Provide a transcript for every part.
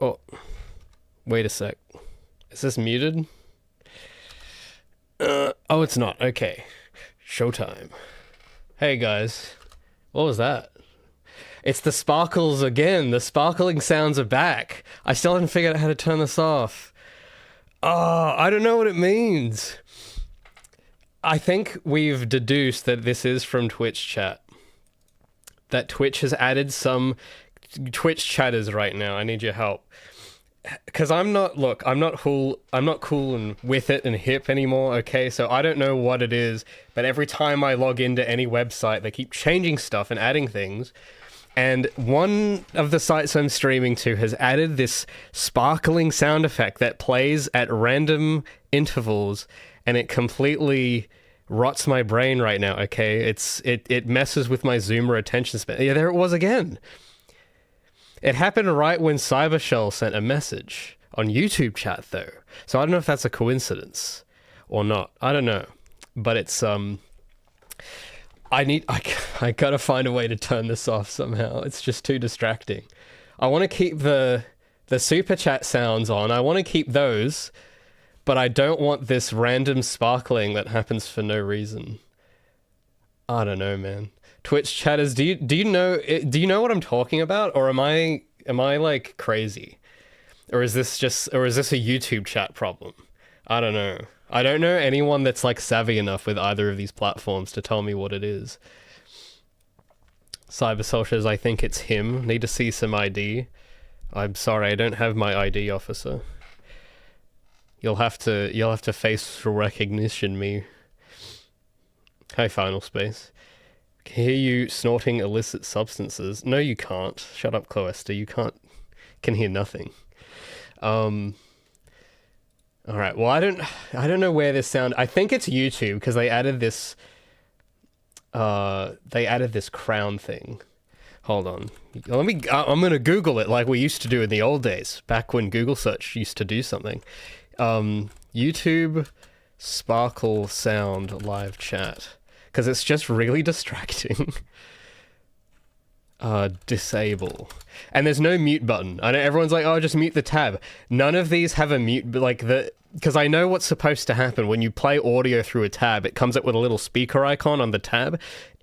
Oh, wait a sec. Is this muted? Oh, it's not. Okay. Showtime. Hey, guys. What was that? It's the sparkles again. The sparkling sounds are back. I still haven't figured out how to turn this off. Oh, I don't know what it means. I think we've deduced that this is from Twitch chat. That Twitch has added some Twitch chatters right now. I need your help. Because I'm not cool and with it and hip anymore, okay? So I don't know what it is, but every time I log into any website, they keep changing stuff and adding things. And one of the sites I'm streaming to has added this sparkling sound effect that plays at random intervals, and it completely rots my brain right now, okay? It messes with my Zoomer attention span. Yeah, there it was again. It happened right when Cybershell sent a message on YouTube chat, though. So I don't know if that's a coincidence or not. I don't know. But it's, I gotta find a way to turn this off somehow. It's just too distracting. I want to keep the super chat sounds on. I want to keep those, but I don't want this random sparkling that happens for no reason. I don't know, man. Twitch chatters, do you know what I'm talking about, or am I like crazy, or is this a YouTube chat problem? I don't know. I don't know anyone that's like savvy enough with either of these platforms to tell me what it is. Cybersol says, I think it's him. Need to see some ID. I'm sorry, I don't have my ID, officer. You'll have to facial recognition me. Hey, Final Space. Can hear you snorting illicit substances. No, you can't. Shut up, Cloester. You can hear nothing. All right. Well, I don't know where this sound. I think it's YouTube because they added this. They added this crown thing. Hold on. I'm gonna Google it like we used to do in the old days, back when Google search used to do something. YouTube sparkle sound live chat. Because it's just really distracting. Disable. And there's no mute button. I know everyone's like, oh, just mute the tab. None of these have a mute, but like because I know what's supposed to happen. When you play audio through a tab, it comes up with a little speaker icon on the tab.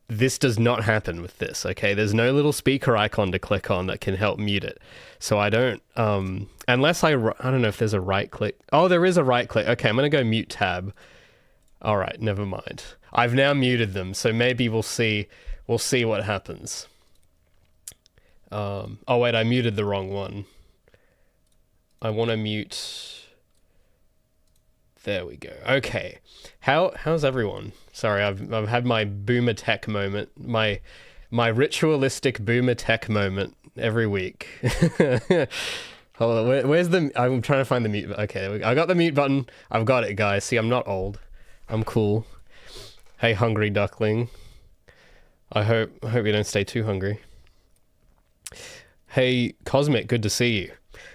This does not happen with this, okay? There's no little speaker icon to click on that can help mute it. So I don't, unless I don't know if there's a right click. Oh, there is a right click. Okay, I'm going to go mute tab. All right, never mind. I've now muted them, so maybe we'll see what happens. Oh wait, I muted the wrong one. I want to mute. There we go. Okay. How's everyone? Sorry, I've had my boomer tech moment, my ritualistic boomer tech moment every week. Hold on, where's the? I'm trying to find the mute. Okay, there we go. I got the mute button. I've got it, guys. See, I'm not old. I'm cool. Hey, hungry duckling. I hope you don't stay too hungry. Hey, Cosmic, good to see you.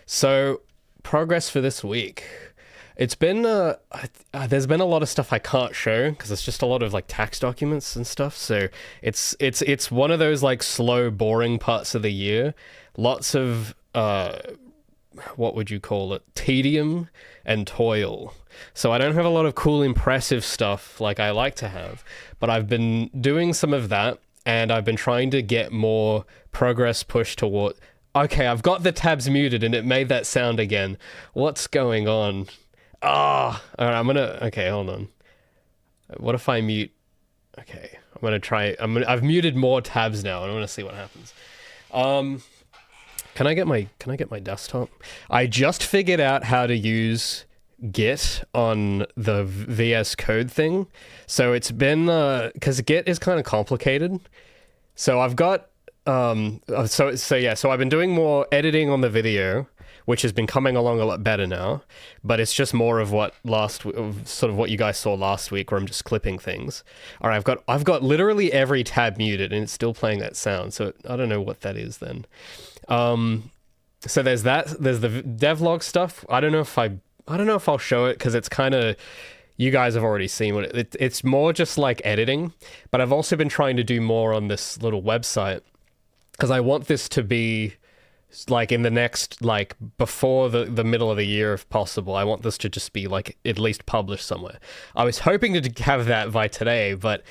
So, progress for this week. It's been there's been a lot of stuff I can't show because it's just a lot of like tax documents and stuff. So it's one of those like slow, boring parts of the year. Lots of what would you call it? Tedium and toil. So I don't have a lot of cool, impressive stuff like I like to have, but I've been doing some of that, and I've been trying to get more progress pushed toward. Okay, I've got the tabs muted, and it made that sound again. What's going on? All right, okay, hold on. What if I mute? Okay, I'm gonna try. I've muted more tabs now, and I'm gonna see what happens. Can I get my desktop? I just figured out how to use Git on the VS Code thing. So it's been because Git is kind of complicated. So I've got so I've been doing more editing on the video, which has been coming along a lot better now, but it's just more of what sort of what you guys saw last week, where I'm just clipping things. All right, I've got literally every tab muted, and it's still playing that sound. So I don't know what that is then. So there's that. There's the devlog stuff. I don't know if I'll show it because it's kind of, you guys have already seen what it's more just like editing. But I've also been trying to do more on this little website because I want this to be like in the next, like before the middle of the year if possible. I want this to just be like at least published somewhere. I was hoping to have that by today, but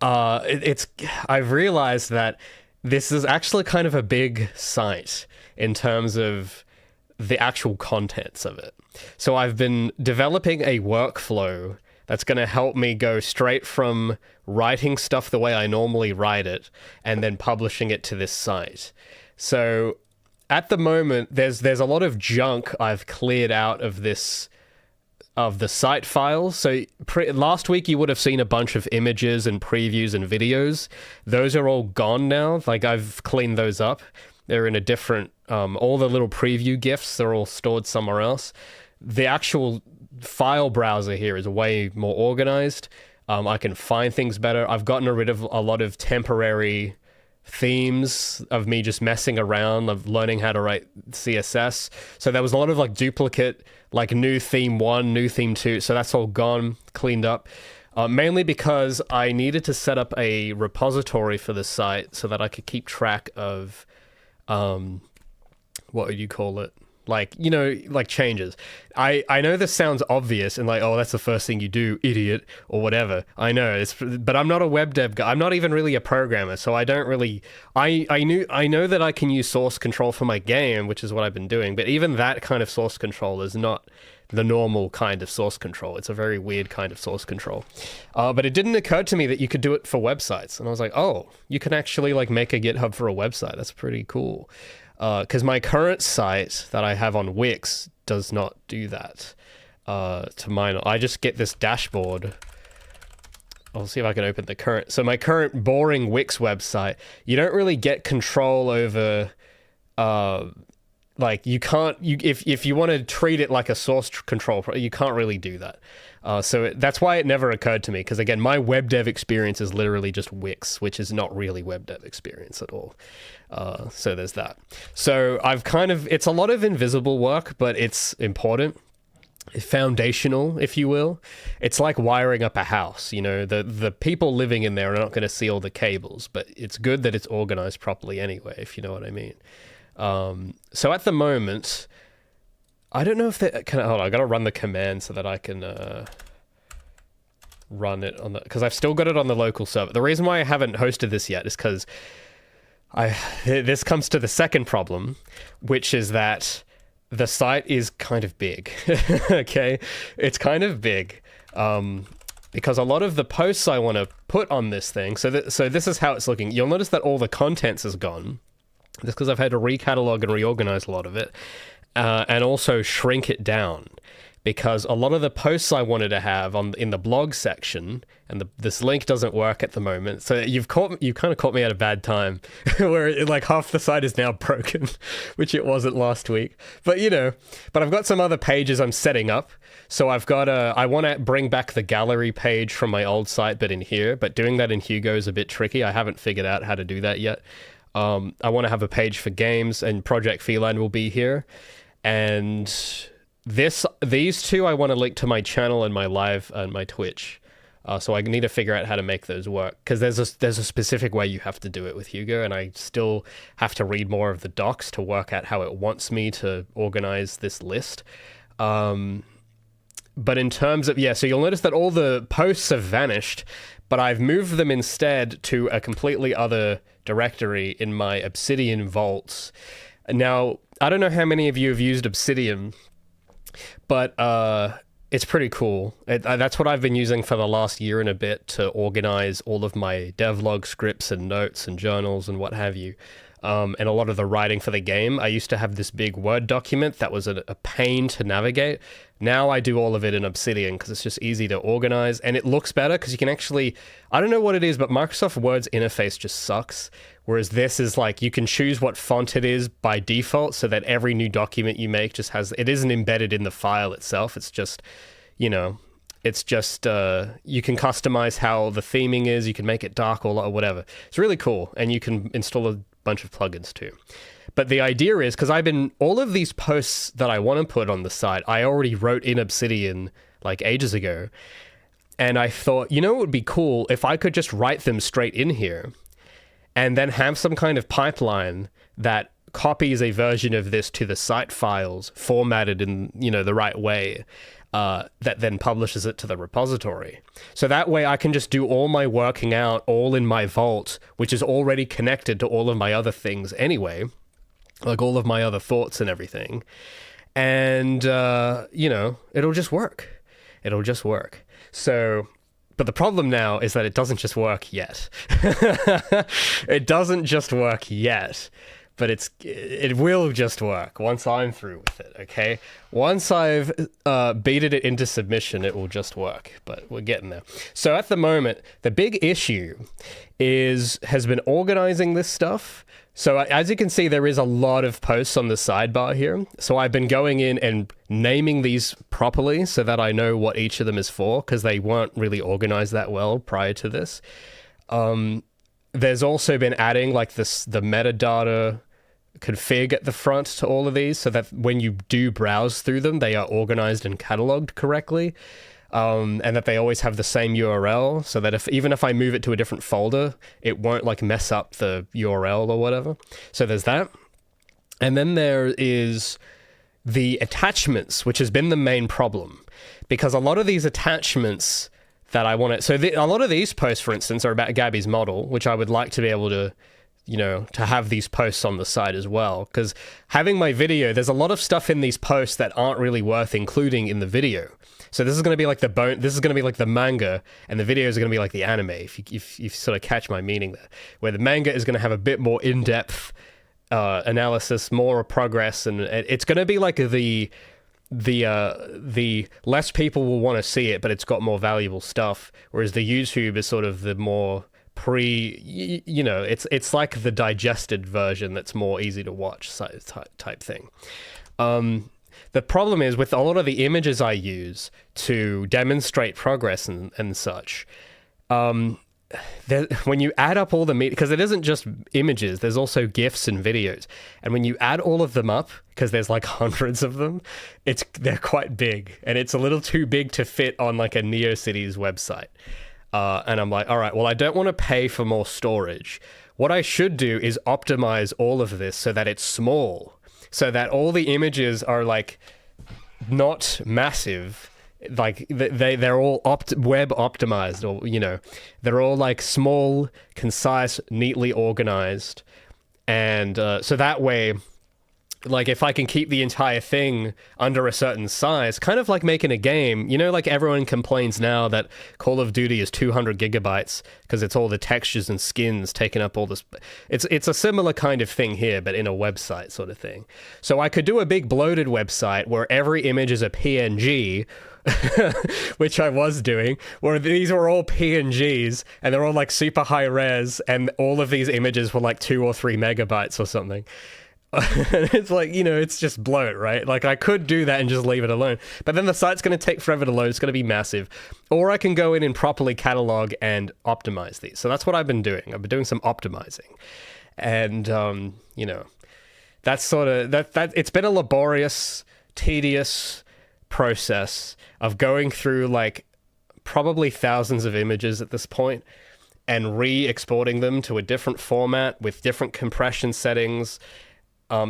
I've realized that this is actually kind of a big site in terms of the actual contents of it. So I've been developing a workflow that's going to help me go straight from writing stuff the way I normally write it and then publishing it to this site. So at the moment, there's a lot of junk I've cleared out of the site files. So last week you would have seen a bunch of images and previews and videos. Those are all gone now. Like I've cleaned those up. They're in a different, all the little preview GIFs, they're all stored somewhere else. The actual file browser here is way more organized. I can find things better. I've gotten rid of a lot of temporary themes of me just messing around, of learning how to write CSS. So there was a lot of like duplicate, like new theme 1, new theme 2. So that's all gone, cleaned up. Mainly because I needed to set up a repository for the site so that I could keep track of, what would you call it? Like, you know, like changes. I know this sounds obvious and like, oh, that's the first thing you do, idiot, or whatever. I know, but I'm not a web dev guy. I'm not even really a programmer, so I don't really. I know that I can use source control for my game, which is what I've been doing. But even that kind of source control is not the normal kind of source control. It's a very weird kind of source control. But it didn't occur to me that you could do it for websites, and I was like, oh, you can actually like make a GitHub for a website. That's pretty cool. Because my current site that I have on Wix does not do that. To mine, I just get this dashboard. I'll see if I can open the current. So my current boring Wix website, you don't really get control over. Like you can't. If you want to treat it like a source control, you can't really do that. So that's why it never occurred to me. Because again, my web dev experience is literally just Wix, which is not really web dev experience at all. So there's that. So I've it's a lot of invisible work, but it's important. Foundational, if you will. It's like wiring up a house. You know, the people living in there are not going to see all the cables, but it's good that it's organized properly anyway, if you know what I mean. So at the moment, I don't know if hold on, I got to run the command so that I can run it on because I've still got it on the local server. The reason why I haven't hosted this yet is because this comes to the second problem, which is that the site is kind of big. Okay, it's kind of big because a lot of the posts I want to put on this thing. So this is how it's looking. You'll notice that all the contents is gone. That's because I've had to recatalog and reorganize a lot of it, and also shrink it down. Because a lot of the posts I wanted to have in the blog section, and this link doesn't work at the moment. So you kind of caught me at a bad time, where like half the site is now broken, which it wasn't last week. But I've got some other pages I'm setting up. So I want to bring back the gallery page from my old site, but in here. But doing that in Hugo is a bit tricky. I haven't figured out how to do that yet. I want to have a page for games, and Project Feline will be here, and these two I want to link to my channel and my live and my Twitch. So I need to figure out how to make those work, because there's a specific way you have to do it with Hugo, and I still have to read more of the docs to work out how it wants me to organize this list. But in terms of, so you'll notice that all the posts have vanished, but I've moved them instead to a completely other directory in my Obsidian vaults. Now, I don't know how many of you have used Obsidian, but it's pretty cool. That's what I've been using for the last year and a bit to organize all of my devlog scripts and notes and journals and what have you. And a lot of the writing for the game. I used to have this big Word document that was a pain to navigate. Now I do all of it in Obsidian because it's just easy to organize, and it looks better because you can actually, I don't know what it is, but Microsoft Word's interface just sucks. Whereas this is like, you can choose what font it is by default so that every new document you make just it isn't embedded in the file itself. It's just, you can customize how the theming is. You can make it dark or whatever. It's really cool. And you can install a bunch of plugins too. But the idea is, because all of these posts that I want to put on the site, I already wrote in Obsidian like ages ago. And I thought, it would be cool if I could just write them straight in here and then have some kind of pipeline that copies a version of this to the site files formatted in, the right way, that then publishes it to the repository. So that way I can just do all my working out all in my vault, which is already connected to all of my other things anyway, like all of my other thoughts and everything. And, it'll just work. It'll just work. So, but the problem now is that it doesn't just work yet. It doesn't just work yet. But it will just work once I'm through with it, okay? Once I've beated it into submission, it will just work, but we're getting there. So at the moment, the big issue has been organizing this stuff. So as you can see, there is a lot of posts on the sidebar here. So I've been going in and naming these properly so that I know what each of them is for, because they weren't really organized that well prior to this. There's also been adding like the metadata config at the front to all of these so that when you do browse through them, they are organized and cataloged correctly, and that they always have the same URL so that even if I move it to a different folder, it won't like mess up the URL or whatever. So there's that. And then there is the attachments, which has been the main problem, because a lot of these attachments that I want to... So a lot of these posts, for instance, are about Gabby's model, which I would like to be able to, to have these posts on the site as well. Because having my video, there's a lot of stuff in these posts that aren't really worth including in the video. So this is going to be like this is going to be like the manga, and the videos are going to be like the anime, if you sort of catch my meaning there. Where the manga is going to have a bit more in-depth analysis, more progress, and it's going to be like the less people will want to see it, but it's got more valuable stuff. Whereas the YouTube is sort of the more it's like the digested version that's more easy to watch type thing. The problem is with a lot of the images I use to demonstrate progress and such, when you add up all the because it isn't just images, there's also GIFs and videos. And when you add all of them up, because there's like hundreds of them, they're quite big. And it's a little too big to fit on like a NeoCities website. And I'm like, all right, well, I don't want to pay for more storage. What I should do is optimize all of this so that it's small, so that all the images are like not massive. Like they're all web optimized, or they're all like small, concise, neatly organized, and so that way, like if I can keep the entire thing under a certain size, kind of like making a game, like everyone complains now that Call of Duty is 200 gigabytes because it's all the textures and skins taking up all this. It's a similar kind of thing here, but in a website sort of thing. So I could do a big bloated website where every image is a PNG, which I was doing, where these were all PNGs and they're all like super high res, and all of these images were like 2 or 3 megabytes or something. It's like, it's just bloat, right? Like I could do that and just leave it alone, but then the site's going to take forever to load. It's going to be massive. Or I can go in and properly catalog and optimize these. So that's what I've been doing. I've been doing some optimizing, and that's sort of that it's been a laborious, tedious process of going through like probably thousands of images at this point and re-exporting them to a different format with different compression settings.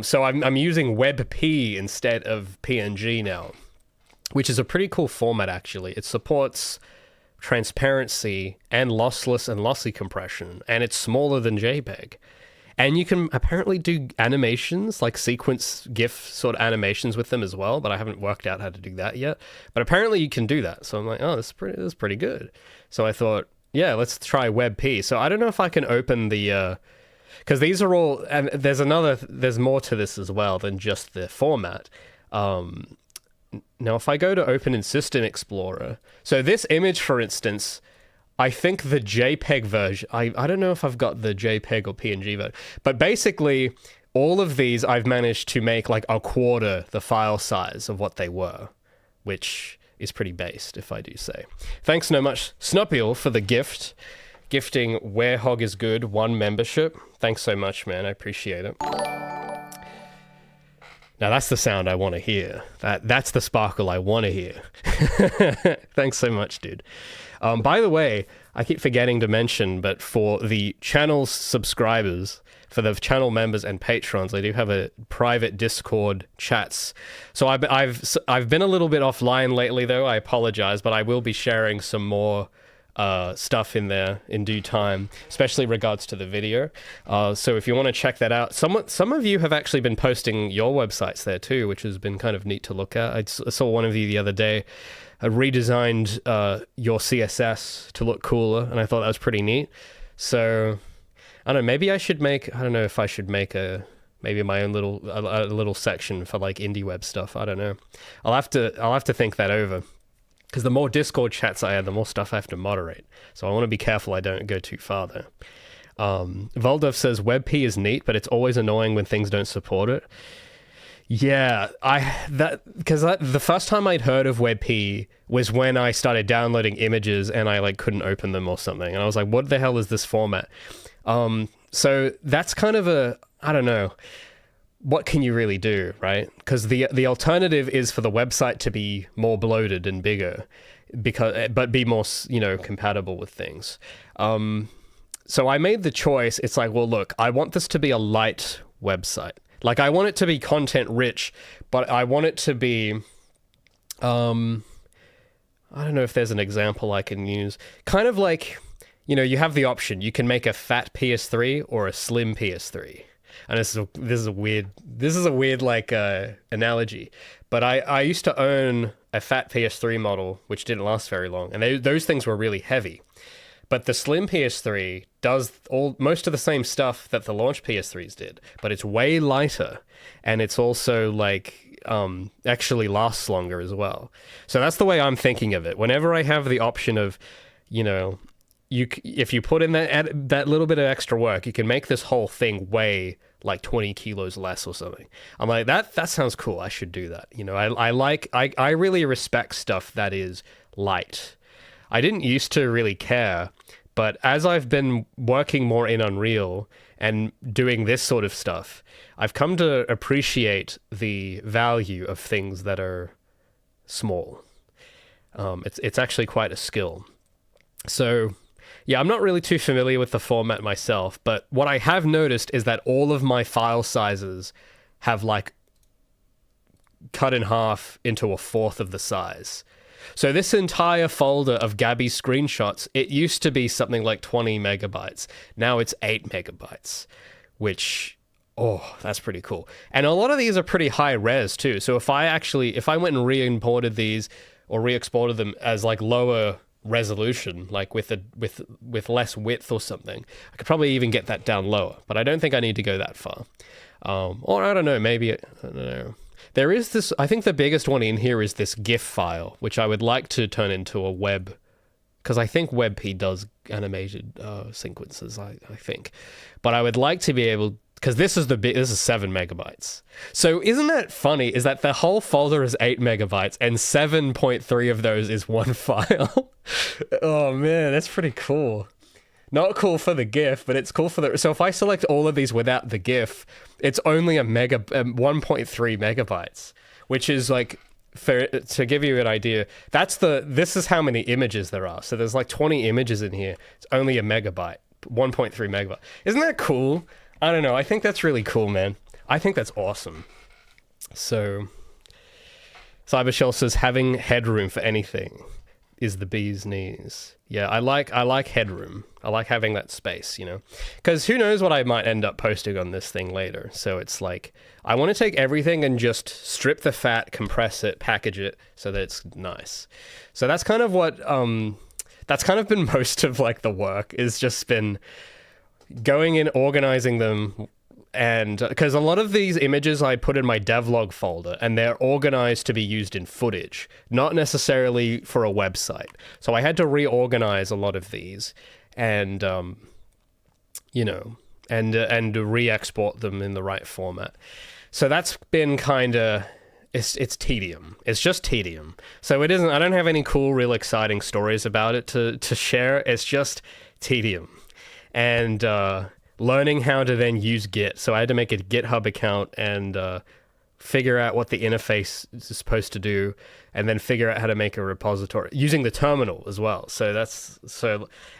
So I'm using WebP instead of PNG now, which is a pretty cool format actually. It supports transparency and lossless and lossy compression, and it's smaller than JPEG. And you can apparently do animations, like sequence GIF sort of animations with them as well, but I haven't worked out how to do that yet. But apparently you can do that. So I'm like, oh, this is pretty good. So I thought, yeah, let's try WebP. So I don't know if I can open the... because these are all... And there's more to this as well than just the format. Now, if I go to Open in System Explorer... So this image, for instance... I think the JPEG version, I don't know if I've got the JPEG or PNG version, but basically all of these I've managed to make like a quarter the file size of what they were, which is pretty based, if I do say. Thanks so much, Snoppiel, for the gift. Gifting Where Hog is Good 1 membership. Thanks so much, man. I appreciate it. Now that's the sound I want to hear. That's the sparkle I want to hear. Thanks so much, dude. By the way, I keep forgetting to mention, but for the channel's subscribers, for the channel members and patrons, I do have a private Discord chats. So I've been a little bit offline lately, though. I apologize, but I will be sharing some more stuff in there in due time, especially regards to the video. So if you want to check that out, some of you have actually been posting your websites there too, which has been kind of neat to look at. I saw one of you the other day redesigned your CSS to look cooler, and I thought that was pretty neat. So I don't know, maybe I should make, I don't know if I should make maybe my own a little section for like indie web stuff. I don't know. I'll have to think that over. Because the more Discord chats I add, the more stuff I have to moderate. So I want to be careful I don't go too far there. Voldov says, WebP is neat, but it's always annoying when things don't support it. Yeah, because the first time I'd heard of WebP was when I started downloading images and I like couldn't open them or something. And I was like, what the hell is this format? So that's kind of I don't know. What can you really do, right? Because the alternative is for the website to be more bloated and bigger, but be more, compatible with things. So I made the choice. It's like, well, look, I want this to be a light website. Like, I want it to be content rich, but I want it to be, I don't know if there's an example I can use. Kind of like, you have the option. You can make a fat PS3 or a slim PS3. And this is a weird like analogy, but I used to own a fat PS3 model which didn't last very long, and those things were really heavy. But the slim PS3 does most of the same stuff that the launch PS3s did, but it's way lighter, and it's also like actually lasts longer as well. So that's the way I'm thinking of it. Whenever I have the option of, if you put in that little bit of extra work, you can make this whole thing weigh like 20 kilos less or something. I'm like, that sounds cool. I should do that. I really respect stuff that is light. I didn't used to really care, but as I've been working more in Unreal and doing this sort of stuff, I've come to appreciate the value of things that are small. It's actually quite a skill. So yeah, I'm not really too familiar with the format myself, but what I have noticed is that all of my file sizes have like cut in half into a fourth of the size. So this entire folder of Gabby's screenshots, it used to be something like 20 megabytes. Now it's 8 megabytes, which, that's pretty cool. And a lot of these are pretty high res too. So if I went and re-imported these or re-exported them as like lower resolution, like with less width or something, I could probably even get that down lower, but I don't think I need to go that far. Or I don't know, maybe, I don't know. There is this, I think the biggest one in here is this GIF file, which I would like to turn into a web, because I think WebP does animated sequences, I think. But I would like to be able, because this is 7 megabytes. So isn't that funny, is that the whole folder is 8 megabytes and 7.3 of those is one file? Oh man, that's pretty cool. Not cool for the GIF, but it's cool for so if I select all of these without the GIF, it's only 1.3 megabytes, which is like, to give you an idea, this is how many images there are. So there's like 20 images in here. It's only a megabyte, 1.3 megabyte. Isn't that cool? I don't know. I think that's really cool, man. I think that's awesome. So Cybershell says having headroom for anything is the bee's knees. Yeah, I like headroom. I like having that space, because who knows what I might end up posting on this thing later. So it's like, I want to take everything and just strip the fat, compress it, package it so that it's nice. So that's kind of what, that's kind of been most of like the work, is just been going in, organizing them. And because a lot of these images I put in my devlog folder, and they're organized to be used in footage, not necessarily for a website. So I had to reorganize a lot of these, and and re-export them in the right format. So that's been kind of, it's tedium. It's just tedium. So it isn't. I don't have any cool, real exciting stories about it to share. It's just tedium, and learning how to then use Git. So I had to make a GitHub account and figure out what the interface is supposed to do, and then figure out how to make a repository using the terminal as well. So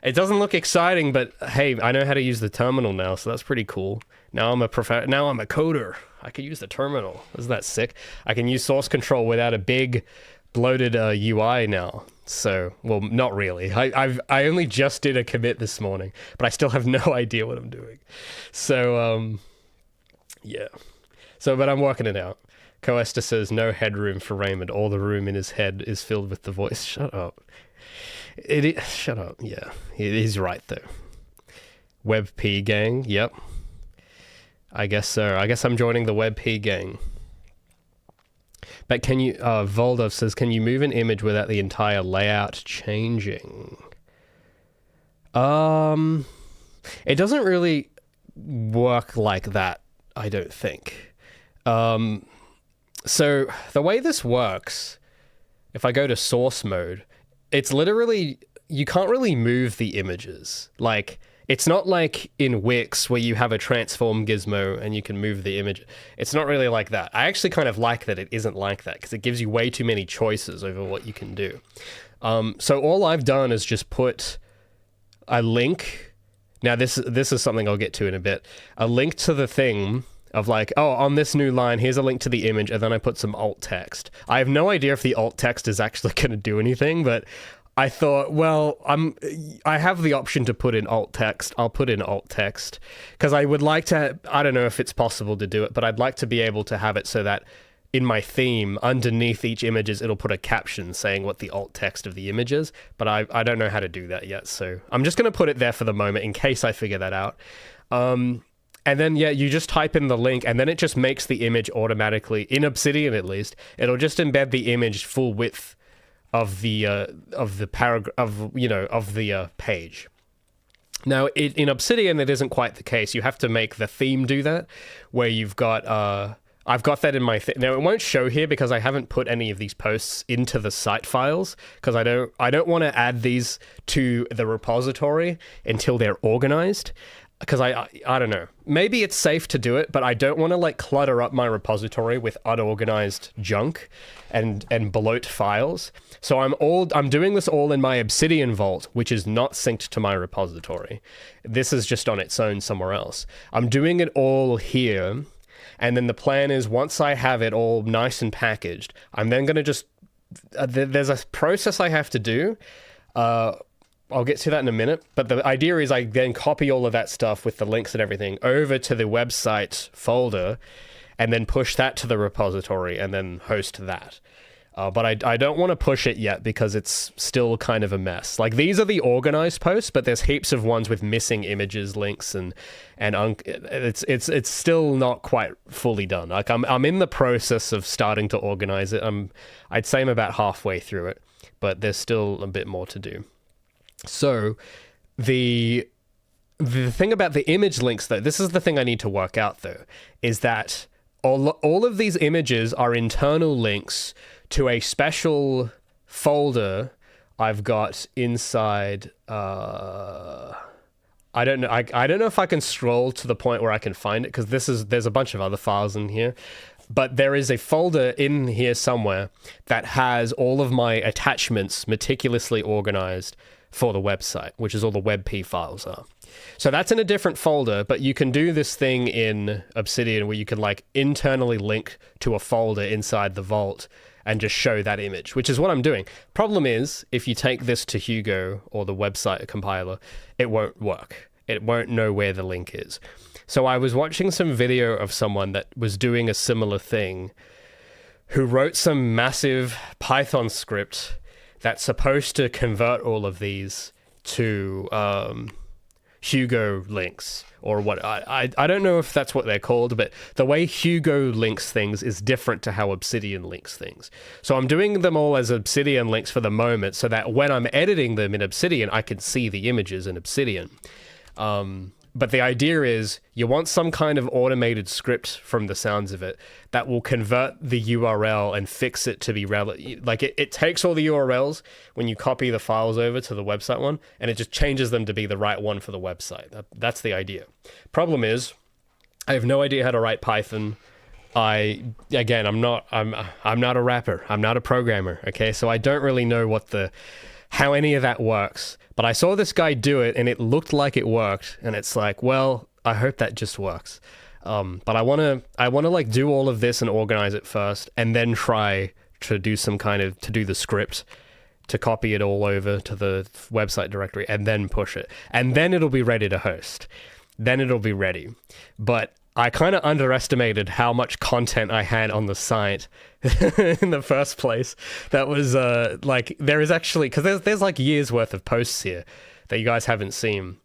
it doesn't look exciting, but hey, I know how to use the terminal now, so that's pretty cool. Now I'm a coder. I can use the terminal. Isn't that sick? I can use source control without a big bloated UI now. So, well, not really. I only just did a commit this morning, but I still have no idea what I'm doing. So, yeah. So, but I'm working it out. Coesta says no headroom for Raymond. All the room in his head is filled with the voice. Shut up. Shut up. Yeah, he's right though. WebP gang. Yep. I guess so. I guess I'm joining the WebP gang. But can you, Voldov says, can you move an image without the entire layout changing? It doesn't really work like that, I don't think. So the way this works, if I go to source mode, it's literally, you can't really move the images. Like, it's not like in Wix where you have a transform gizmo and you can move the image. It's not really like that. I actually kind of like that it isn't like that because it gives you way too many choices over what you can do. So all I've done is just put a link. Now this is something I'll get to in a bit. A link to the thing of like, oh, on this new line, here's a link to the image, and then I put some alt text. I have no idea if the alt text is actually going to do anything, but I thought, well, I have the option to put in alt text. I'll put in alt text because I would like to, I don't know if it's possible to do it, but I'd like to be able to have it so that in my theme, underneath each images, it'll put a caption saying what the alt text of the image is, but I don't know how to do that yet. So I'm just going to put it there for the moment in case I figure that out. And then, yeah, you just type in the link and then it just makes the image automatically, in Obsidian at least, it'll just embed the image full width of the paragraph of the page. Now, in Obsidian, it isn't quite the case. You have to make the theme do that, where you've got I've got that in my now it won't show here because I haven't put any of these posts into the site files because I don't want to add these to the repository until they're organized. Because I don't know, maybe it's safe to do it, but I don't want to like clutter up my repository with unorganized junk and bloat files. So I'm doing this all in my Obsidian vault, which is not synced to my repository. This is just on its own somewhere else. I'm doing it all here, and then the plan is once I have it all nice and packaged, I'm then going to just there's a process I have to do. I'll get to that in a minute, but the idea is I then copy all of that stuff with the links and everything over to the website folder and then push that to the repository and then host that. But I don't want to push it yet because it's still kind of a mess. Like, these are the organized posts, but there's heaps of ones with missing images, links, and it's still not quite fully done. Like, I'm in the process of starting to organize it. I'd say I'm about halfway through it, but there's still a bit more to do. So the thing about the image links, though, this is the thing I need to work out, though, is that all of these images are internal links to a special folder I've got inside. I don't know. I don't know if I can scroll to the point where I can find it because there's a bunch of other files in here. But there is a folder in here somewhere that has all of my attachments meticulously organized for the website, which is all the WebP files are. So that's in a different folder, but you can do this thing in Obsidian where you can like internally link to a folder inside the vault and just show that image, which is what I'm doing. Problem is, if you take this to Hugo or the website compiler, it won't work. It won't know where the link is. So I was watching some video of someone that was doing a similar thing who wrote some massive Python script that's supposed to convert all of these to Hugo links or what. I don't know if that's what they're called, but the way Hugo links things is different to how Obsidian links things. So I'm doing them all as Obsidian links for the moment so that when I'm editing them in Obsidian, I can see the images in Obsidian. But the idea is you want some kind of automated script from the sounds of it that will convert the URL and fix it to be like it takes all the URLs when you copy the files over to the website one, and it just changes them to be the right one for the website. That's the idea. Problem is, I have no idea how to write Python. I'm not a rapper. I'm not a programmer. Okay, so I don't really know how any of that works. But I saw this guy do it, and it looked like it worked. And it's like, well, I hope that just works. But I wanna like do all of this and organize it first, and then try to do the script, to copy it all over to the website directory, and then push it, and then it'll be ready to host. Then it'll be ready. But I kind of underestimated how much content I had on the site in the first place. That was like, there is actually, because there's like years worth of posts here that you guys haven't seen,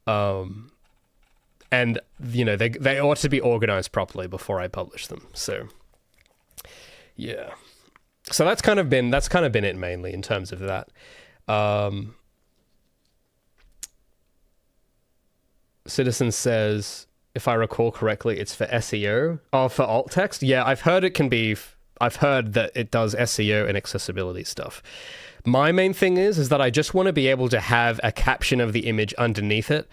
and you know they ought to be organized properly before I publish them. So yeah, so that's kind of been it mainly in terms of that. Citizen says, if I recall correctly, it's for SEO. Oh, for alt text? Yeah, I've heard that it does SEO and accessibility stuff. My main thing is that I just want to be able to have a caption of the image underneath it.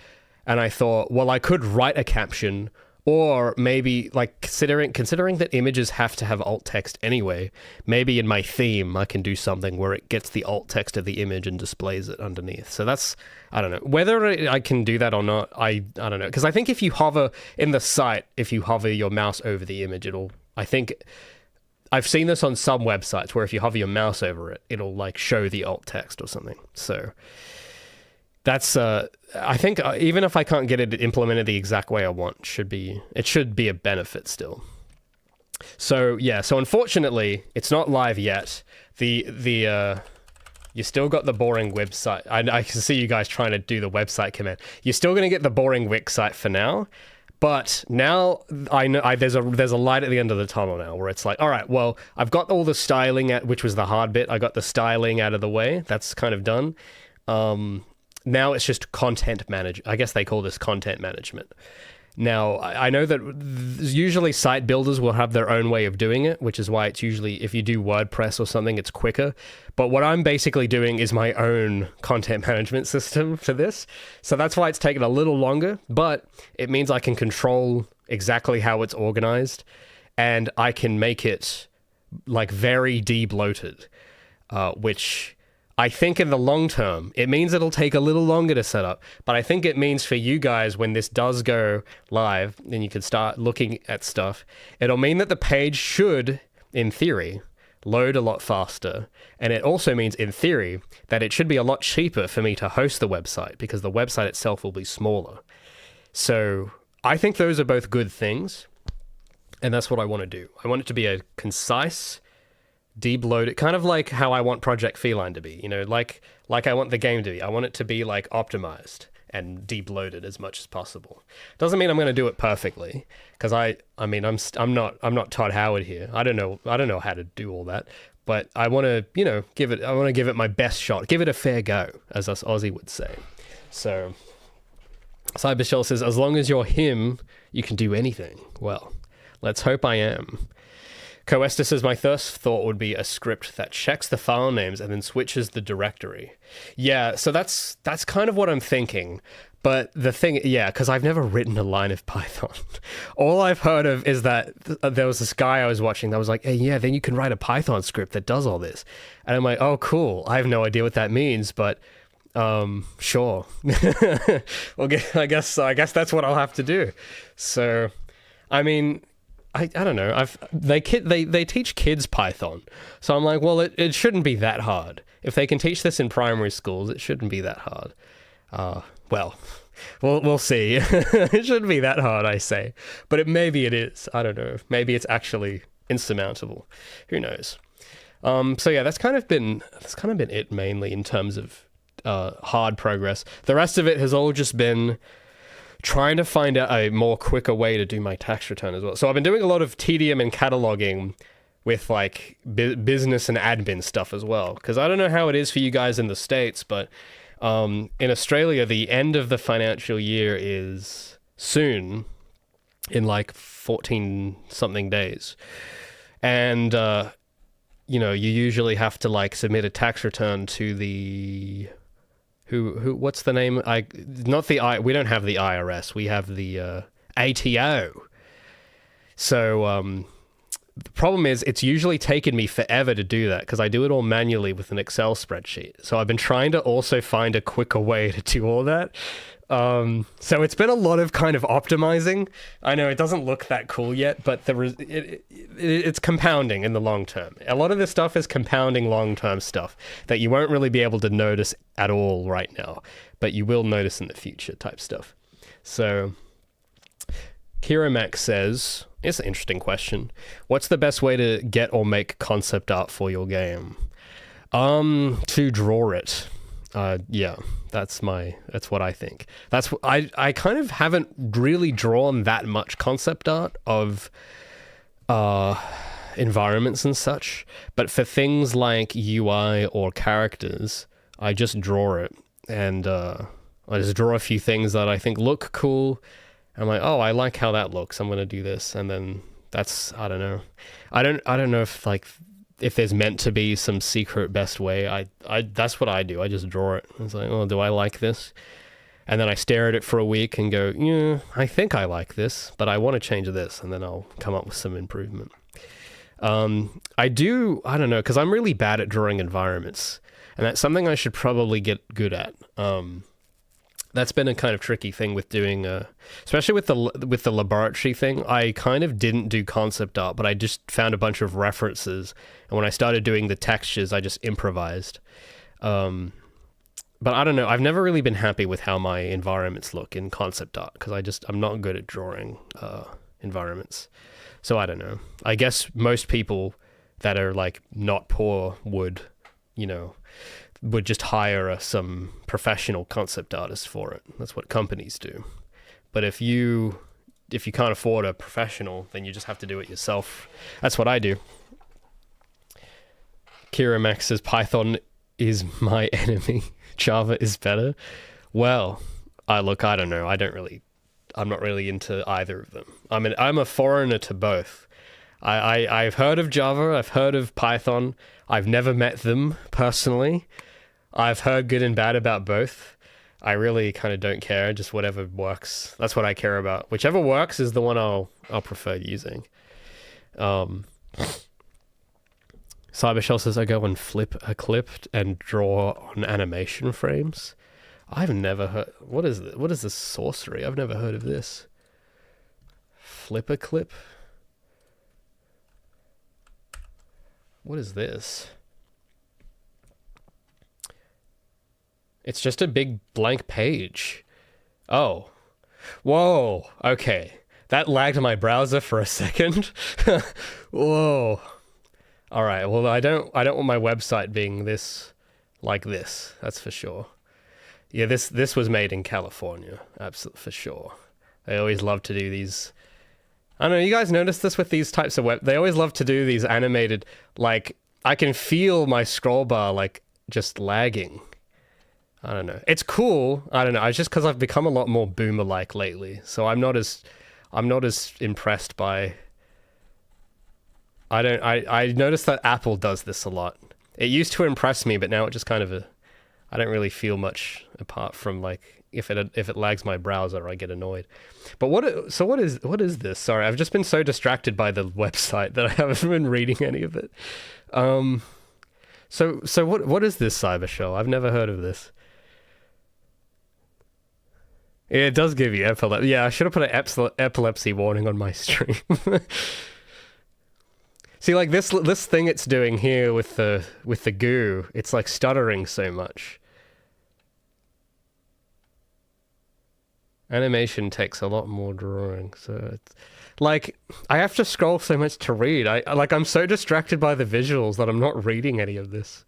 And I thought, well, I could write a caption, or maybe like considering that images have to have alt text anyway, maybe in my theme I can do something where it gets the alt text of the image and displays it underneath. So that's, I don't know whether I can do that or not. I don't know, because I think if you hover in the site, if you hover your mouse over the image, I think I've seen this on some websites where if you hover your mouse over it, it'll like show the alt text or something. So that's I think even if I can't get it implemented the exact way I want, it should be a benefit still. So yeah, so unfortunately it's not live yet. You still got the boring website. I can see you guys trying to do the website command. You're still going to get the boring Wix site for now, but now I know there's a light at the end of the tunnel now where it's like, all right, well, I've got all the styling which was the hard bit. I got the styling out of the way. That's kind of done. Now it's just content management. I guess they call this content management. Now, I know that usually site builders will have their own way of doing it, which is why it's usually, if you do WordPress or something, it's quicker. But what I'm basically doing is my own content management system for this. So that's why it's taken a little longer, but it means I can control exactly how it's organized, and I can make it like very de-bloated, which I think in the long term, it means it'll take a little longer to set up, but I think it means for you guys, when this does go live and you can start looking at stuff, it'll mean that the page should, in theory, load a lot faster. And it also means, in theory, that it should be a lot cheaper for me to host the website, because the website itself will be smaller. So I think those are both good things, and that's what I want to do. I want it to be a concise, de-bloated, kind of like how I want Project Feline to be, you know, like I want the game to be. I want it to be like optimized and de-bloated as much as possible. Doesn't mean I'm going to do it perfectly, because I'm not Todd Howard here. I don't know how to do all that, but I want to, you know, give it my best shot, give it a fair go, as us Aussie would say. So Cybershell says, as long as you're him, you can do anything. Well, let's hope I am. Coesta says, my first thought would be a script that checks the file names and then switches the directory. Yeah, so that's kind of what I'm thinking. But the thing, yeah, because I've never written a line of Python. All I've heard of is that there was this guy I was watching that was like, hey, yeah, then you can write a Python script that does all this. And I'm like, oh, cool. I have no idea what that means, but sure. Well, I guess that's what I'll have to do. So, I mean, I don't know. They teach kids Python, so I'm like, well, it shouldn't be that hard. If they can teach this in primary schools, it shouldn't be that hard. Well, we'll see. It shouldn't be that hard, I say, but maybe it is. I don't know. Maybe it's actually insurmountable. Who knows? So yeah, that's kind of been it mainly in terms of hard progress. The rest of it has all just been trying to find out a more quicker way to do my tax return as well. So I've been doing a lot of TDM and cataloging with like business and admin stuff as well. Because I don't know how it is for you guys in the States, but in Australia, the end of the financial year is soon, in like 14 something days. And, you know, you usually have to like submit a tax return to the... what's the name? We don't have the IRS. We have the ATO. So The problem is it's usually taken me forever to do that because I do it all manually with an Excel spreadsheet. So I've been trying to also find a quicker way to do all that. So it's been a lot of kind of optimizing. I know it doesn't look that cool yet, but it's compounding in the long term. A lot of this stuff is compounding long-term stuff that you won't really be able to notice at all right now, but you will notice in the future type stuff. So Kiramak says, it's an interesting question. What's the best way to get or make concept art for your game? To draw it. Yeah, that's what I think. I kind of haven't really drawn that much concept art of environments and such, but for things like UI or characters, I just draw it, and I just draw a few things that I think look cool. I'm like, oh, I like how that looks. I'm gonna do this, and then that's, I don't know. I don't know if there's meant to be some secret best way. I that's what I do. I just draw it. It's like, oh, do I like this? And then I stare at it for a week and go, yeah, I think I like this, but I want to change this, and then I'll come up with some improvement. I don't know, because I'm really bad at drawing environments, and that's something I should probably get good at. That's been a kind of tricky thing with doing, especially with the laboratory thing. I kind of didn't do concept art, but I just found a bunch of references, and when I started doing the textures, I just improvised. But I don't know. I've never really been happy with how my environments look in concept art because I'm not good at drawing environments. So I don't know. I guess most people that are like not poor would just hire some professional concept artist for it. That's what companies do. But if you can't afford a professional, then you just have to do it yourself. That's what I do. Kira Max says, Python is my enemy. Java is better. Well, I don't know. I'm not really into either of them. I'm a foreigner to both. I've heard of Java. I've heard of Python. I've never met them personally. I've heard good and bad about both. I really kind of don't care, just whatever works. That's what I care about. Whichever works is the one I'll prefer using. Cybershell says, I go and flip a clip and draw on animation frames. I've never heard... What is this sorcery? I've never heard of this. Flip a clip? What is this? It's just a big blank page. Oh. Whoa. Okay. That lagged my browser for a second. Whoa. All right. Well, I don't want my website being like this. That's for sure. Yeah, this was made in California. Absolutely, for sure. They always love to do these. I don't know. You guys notice this with these types of they always love to do these animated, like, I can feel my scroll bar, like, just lagging. I don't know. It's cool. I don't know. It's just because I've become a lot more boomer-like lately, so I'm not as impressed by. I noticed that Apple does this a lot. It used to impress me, but now it just kind of I don't really feel much apart from like if it lags my browser, I get annoyed. But what is this? Sorry, I've just been so distracted by the website that I haven't been reading any of it. So what is this Cybershell? I've never heard of this. Yeah, it does give you epilepsy. Yeah, I should have put an epilepsy warning on my stream. See, like this thing it's doing here with the goo, it's like stuttering so much. Animation takes a lot more drawing, so it's like I have to scroll so much to read. I'm so distracted by the visuals that I'm not reading any of this.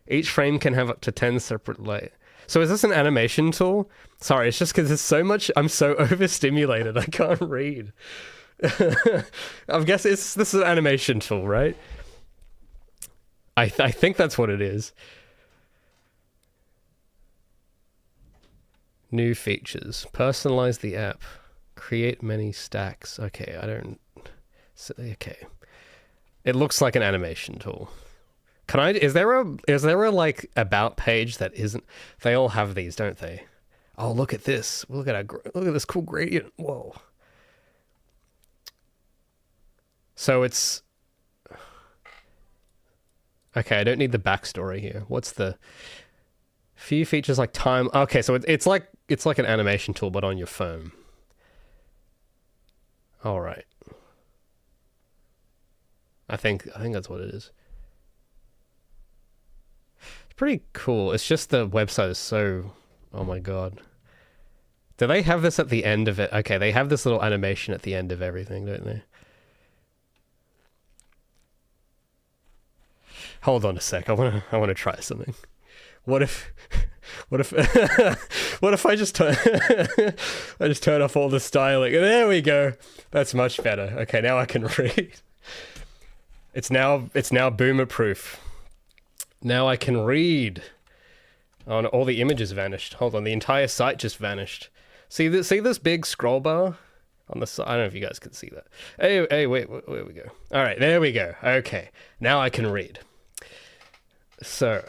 Each frame can have up to 10 separate layers. So is this an animation tool? Sorry, it's just because there's so much. I'm so overstimulated, I can't read. I guess this is an animation tool, right? I think that's what it is. New features. Personalize the app. Create many stacks. Okay, okay. It looks like an animation tool. Is there a like about page that isn't? They all have these, don't they? Oh, look at this. Look at this cool gradient. Whoa. So it's Okay, I don't need the backstory here. What's the few features like time? Okay, so it's like an animation tool, but on your phone. All right. I think that's what it is. It's pretty cool. It's just the website is so... Oh my god. Do they have this at the end of it? Okay, they have this little animation at the end of everything, don't they? Hold on a sec. I wanna try something. What if what if I just turn off all the styling? There we go. That's much better. Okay, now I can read. It's now boomer proof. Now I can read. Oh, no, all the images vanished. Hold on, the entire site just vanished. See this big scroll bar on the side? I don't know if you guys can see that. Hey, wait, where we go? All right, there we go. Okay, now I can read. So,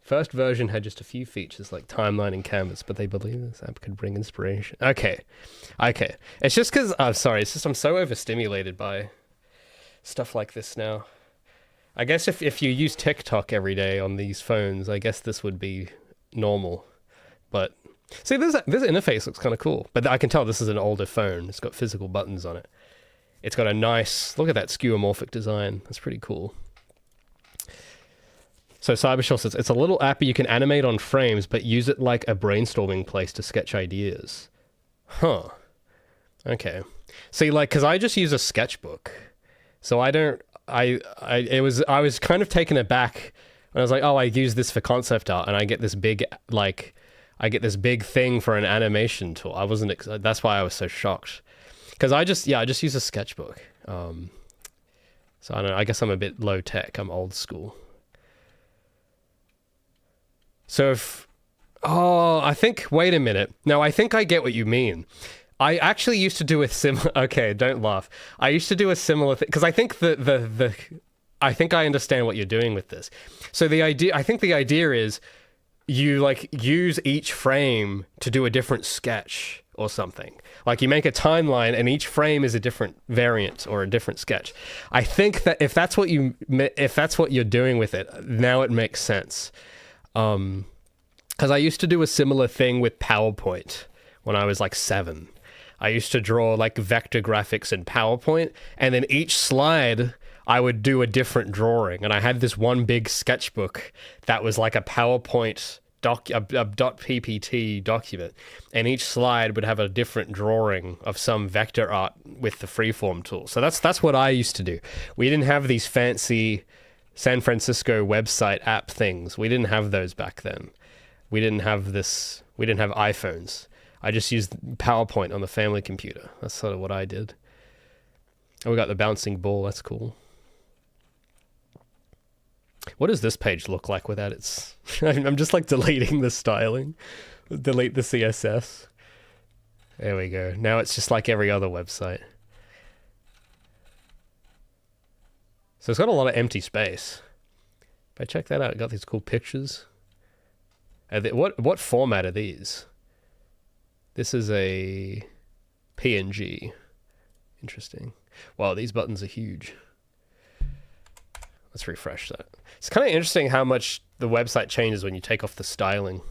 first version had just a few features like timeline and canvas, but they believe this app could bring inspiration. Okay. It's just because I'm sorry. It's just I'm so overstimulated by stuff like this now. I guess if you use TikTok every day on these phones, I guess this would be normal. But see, this interface looks kind of cool. But I can tell this is an older phone. It's got physical buttons on it. It's got a nice look at that skeuomorphic design. That's pretty cool. So Cybershell says, it's a little app you can animate on frames, but use it like a brainstorming place to sketch ideas. Huh. Okay. See, like, because I just use a sketchbook. So I don't... I was kind of taken aback when I was like, oh, I use this for concept art, and I get this big, like... I get this big thing for an animation tool. I wasn't... That's why I was so shocked. Because I just use a sketchbook. So I don't know. I guess I'm a bit low-tech. I'm old school. So if... Oh, I think... Wait a minute. No, I think I get what you mean. I actually used to do a similar... Okay, don't laugh. I used to do a similar thing... Because I think I think I understand what you're doing with this. So the idea... I think the idea is you, like, use each frame to do a different sketch or something. Like, you make a timeline and each frame is a different variant or a different sketch. I think that if that's what you're doing with it, now it makes sense. Because I used to do a similar thing with PowerPoint when I was like 7. I used to draw like vector graphics in PowerPoint, and then each slide I would do a different drawing. And I had this one big sketchbook that was like a PowerPoint a .ppt document, and each slide would have a different drawing of some vector art with the freeform tool. So that's what I used to do. We didn't have these fancy San Francisco website app things. We didn't have those back then. We didn't have this. We didn't have iPhones. I just used PowerPoint on the family computer. That's sort of what I did. Oh, we got the bouncing ball. That's cool. What does this page look like without its... I'm just like deleting the styling. Delete the CSS. There we go. Now it's just like every other website. So it's got a lot of empty space. But check that out. It got these cool pictures. What format are these? This is a PNG. Interesting. Wow, these buttons are huge. Let's refresh that. It's kind of interesting how much the website changes when you take off the styling.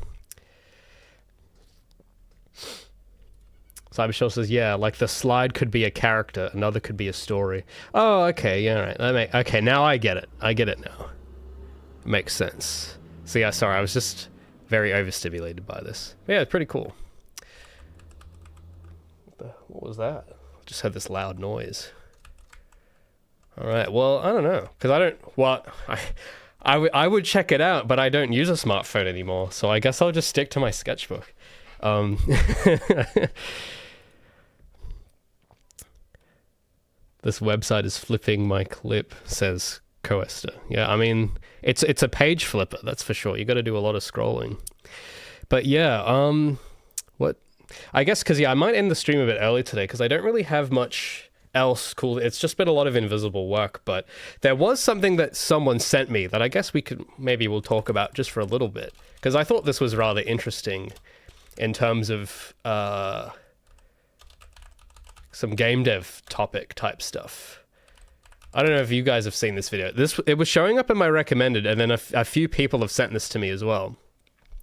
Cybershell says, yeah, like the slide could be a character, another could be a story. Oh, okay, yeah, right. Okay, now I get it. I get it now. It makes sense. So yeah, sorry, I was just very overstimulated by this. But yeah, it's pretty cool. What was that? Just had this loud noise. All right, well, I don't know, because I don't... Well, I would check it out, but I don't use a smartphone anymore, so I guess I'll just stick to my sketchbook. This website is flipping my clip, says Coester. Yeah, I mean, it's a page flipper, that's for sure. You got to do a lot of scrolling. But yeah, what... I guess because, yeah, I might end the stream a bit early today because I don't really have much else cool. It's just been a lot of invisible work, but there was something that someone sent me that I guess we'll talk about just for a little bit, because I thought this was rather interesting in terms of some game dev topic type stuff. I don't know if you guys have seen this video. It was showing up in my recommended, and then a few people have sent this to me as well.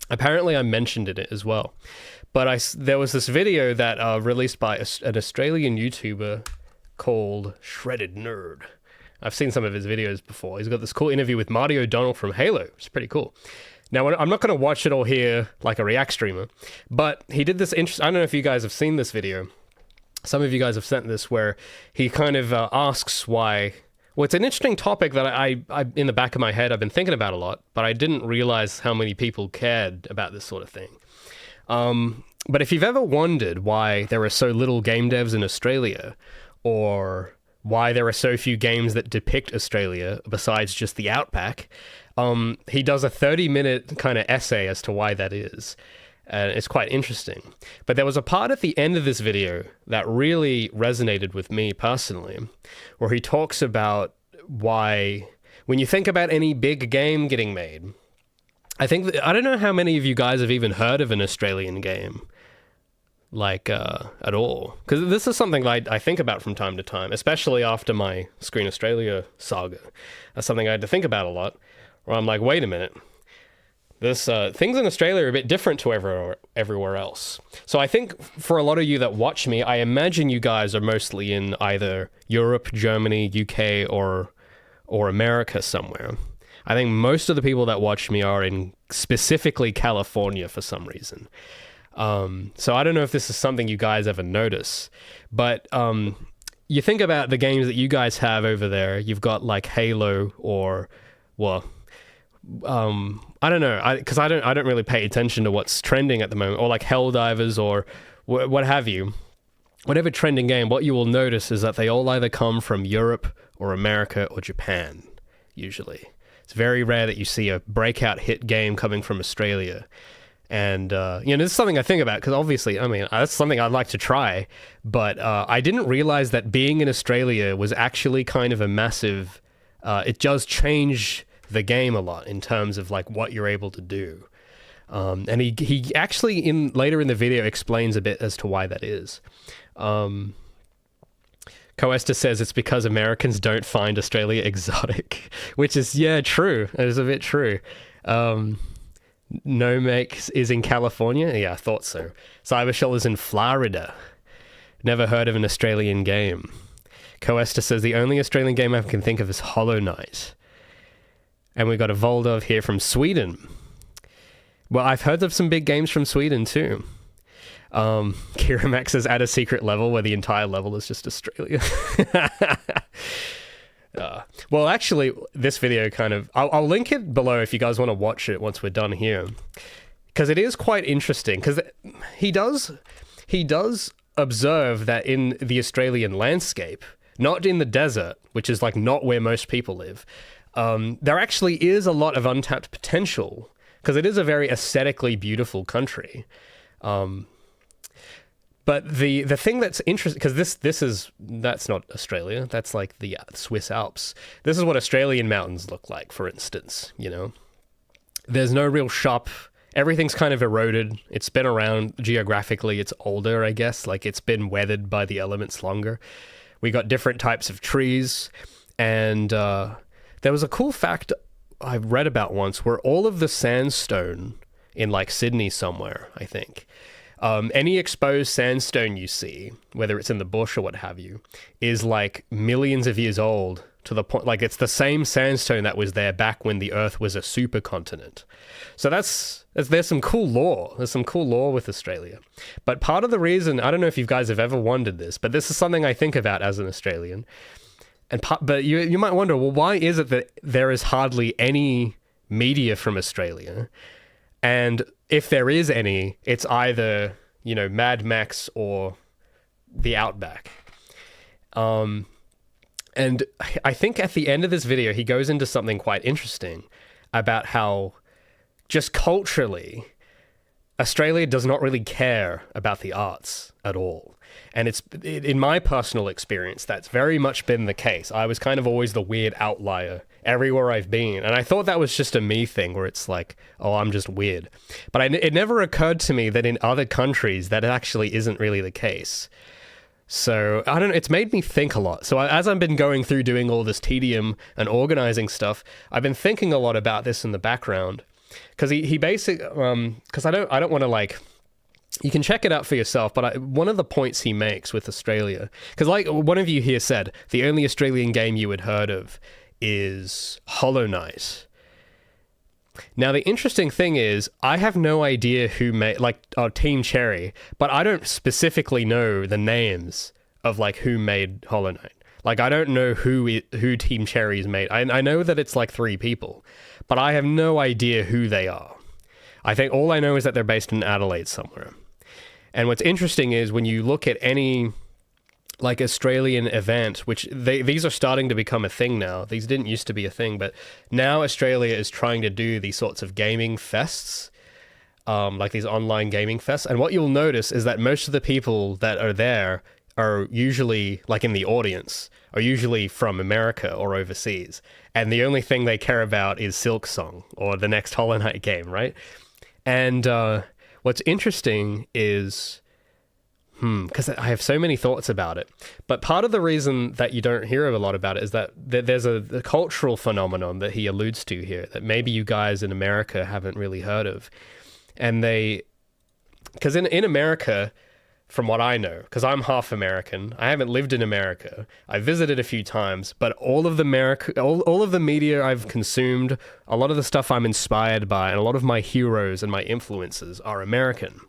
Apparently, I mentioned it as well. But there was this video that released by an Australian YouTuber called Shredded Nerd. I've seen some of his videos before. He's got this cool interview with Marty O'Donnell from Halo. It's pretty cool. Now, I'm not going to watch it all here like a React streamer, but he did this I don't know if you guys have seen this video. Some of you guys have sent this, where he kind of asks why... Well, it's an interesting topic that I in the back of my head, I've been thinking about a lot, but I didn't realize how many people cared about this sort of thing. But if you've ever wondered why there are so little game devs in Australia, or why there are so few games that depict Australia besides just the Outback, he does a 30-minute kind of essay as to why that is. And it's quite interesting. But there was a part at the end of this video that really resonated with me personally, where he talks about why, when you think about any big game getting made, I don't know how many of you guys have even heard of an Australian game, like, at all. Because this is something that I think about from time to time, especially after my Screen Australia saga. That's something I had to think about a lot, where I'm like, wait a minute. Things in Australia are a bit different to everywhere else. So I think for a lot of you that watch me, I imagine you guys are mostly in either Europe, Germany, UK, or America somewhere. I think most of the people that watch me are in specifically California for some reason. So I don't know if this is something you guys ever notice, but you think about the games that you guys have over there. You've got like Halo or, well... I don't know, because I don't really pay attention to what's trending at the moment, or like Helldivers or what have you. Whatever trending game, what you will notice is that they all either come from Europe or America or Japan, usually. It's very rare that you see a breakout hit game coming from Australia. And, this is something I think about, because obviously, I mean, that's something I'd like to try, but I didn't realize that being in Australia was actually kind of a massive... it does change the game a lot in terms of like what you're able to do, and he actually later in the video explains a bit as to why that is. Coesta says it's because Americans don't find Australia exotic, which is true. It is a bit true. No Makes is in California. Yeah, I thought so. Cybershell is in Florida. Never heard of an Australian game. Coesta says the only Australian game I can think of is Hollow Knight. And we've got a Voldov here from Sweden. Well, I've heard of some big games from Sweden too. Kira Max says add a secret level where the entire level is just Australia. Well, actually, this video kind of... I'll link it below if you guys want to watch it once we're done here. Because it is quite interesting. Because he does observe that in the Australian landscape, not in the desert, which is like not where most people live... there actually is a lot of untapped potential, because it is a very aesthetically beautiful country. But the thing that's interesting, because that's not Australia, that's like the Swiss Alps. This is what Australian mountains look like, for instance, There's no real shop. Everything's kind of eroded. It's been around geographically. It's older, I guess. Like, it's been weathered by the elements longer. We got different types of trees, and... there was a cool fact I read about once where all of the sandstone in like Sydney somewhere, I think, any exposed sandstone you see, whether it's in the bush or what have you, is like millions of years old, to the point, like it's the same sandstone that was there back when the Earth was a supercontinent. So there's some cool lore. There's some cool lore with Australia. But part of the reason, I don't know if you guys have ever wondered this, but this is something I think about as an Australian. But you might wonder, well, why is it that there is hardly any media from Australia? And if there is any, it's either, Mad Max or the Outback. And I think at the end of this video, he goes into something quite interesting about how just culturally, Australia does not really care about the arts at all. And in my personal experience, that's very much been the case. I was kind of always the weird outlier everywhere I've been. And I thought that was just a me thing where it's like, oh, I'm just weird. But it never occurred to me that in other countries, that actually isn't really the case. So I don't know, it's made me think a lot. So as I've been going through doing all this tedium and organizing stuff, I've been thinking a lot about this in the background. Because he basically, because I don't want to like, you can check it out for yourself, but one of the points he makes with Australia, because like one of you here said, the only Australian game you had heard of is Hollow Knight. Now, the interesting thing is, I have no idea who made, like, Team Cherry, but I don't specifically know the names of, like, who made Hollow Knight. Like, I don't know who Team Cherry's made. I know that it's, like, 3 people, but I have no idea who they are. I think all I know is that they're based in Adelaide somewhere. And what's interesting is, when you look at any like Australian event, which these are starting to become a thing now. These didn't used to be a thing, but now Australia is trying to do these sorts of gaming fests, like these online gaming fests. And what you'll notice is that most of the people that are there are usually, like in the audience, are usually from America or overseas. And the only thing they care about is Silksong or the next Hollow Knight game, right? And what's interesting is... because I have so many thoughts about it. But part of the reason that you don't hear a lot about it is that there's a cultural phenomenon that he alludes to here that maybe you guys in America haven't really heard of. And because in America, from what I know, because I'm half American, I haven't lived in America. I visited a few times, but all of the media I've consumed, a lot of the stuff I'm inspired by, and a lot of my heroes and my influences are American.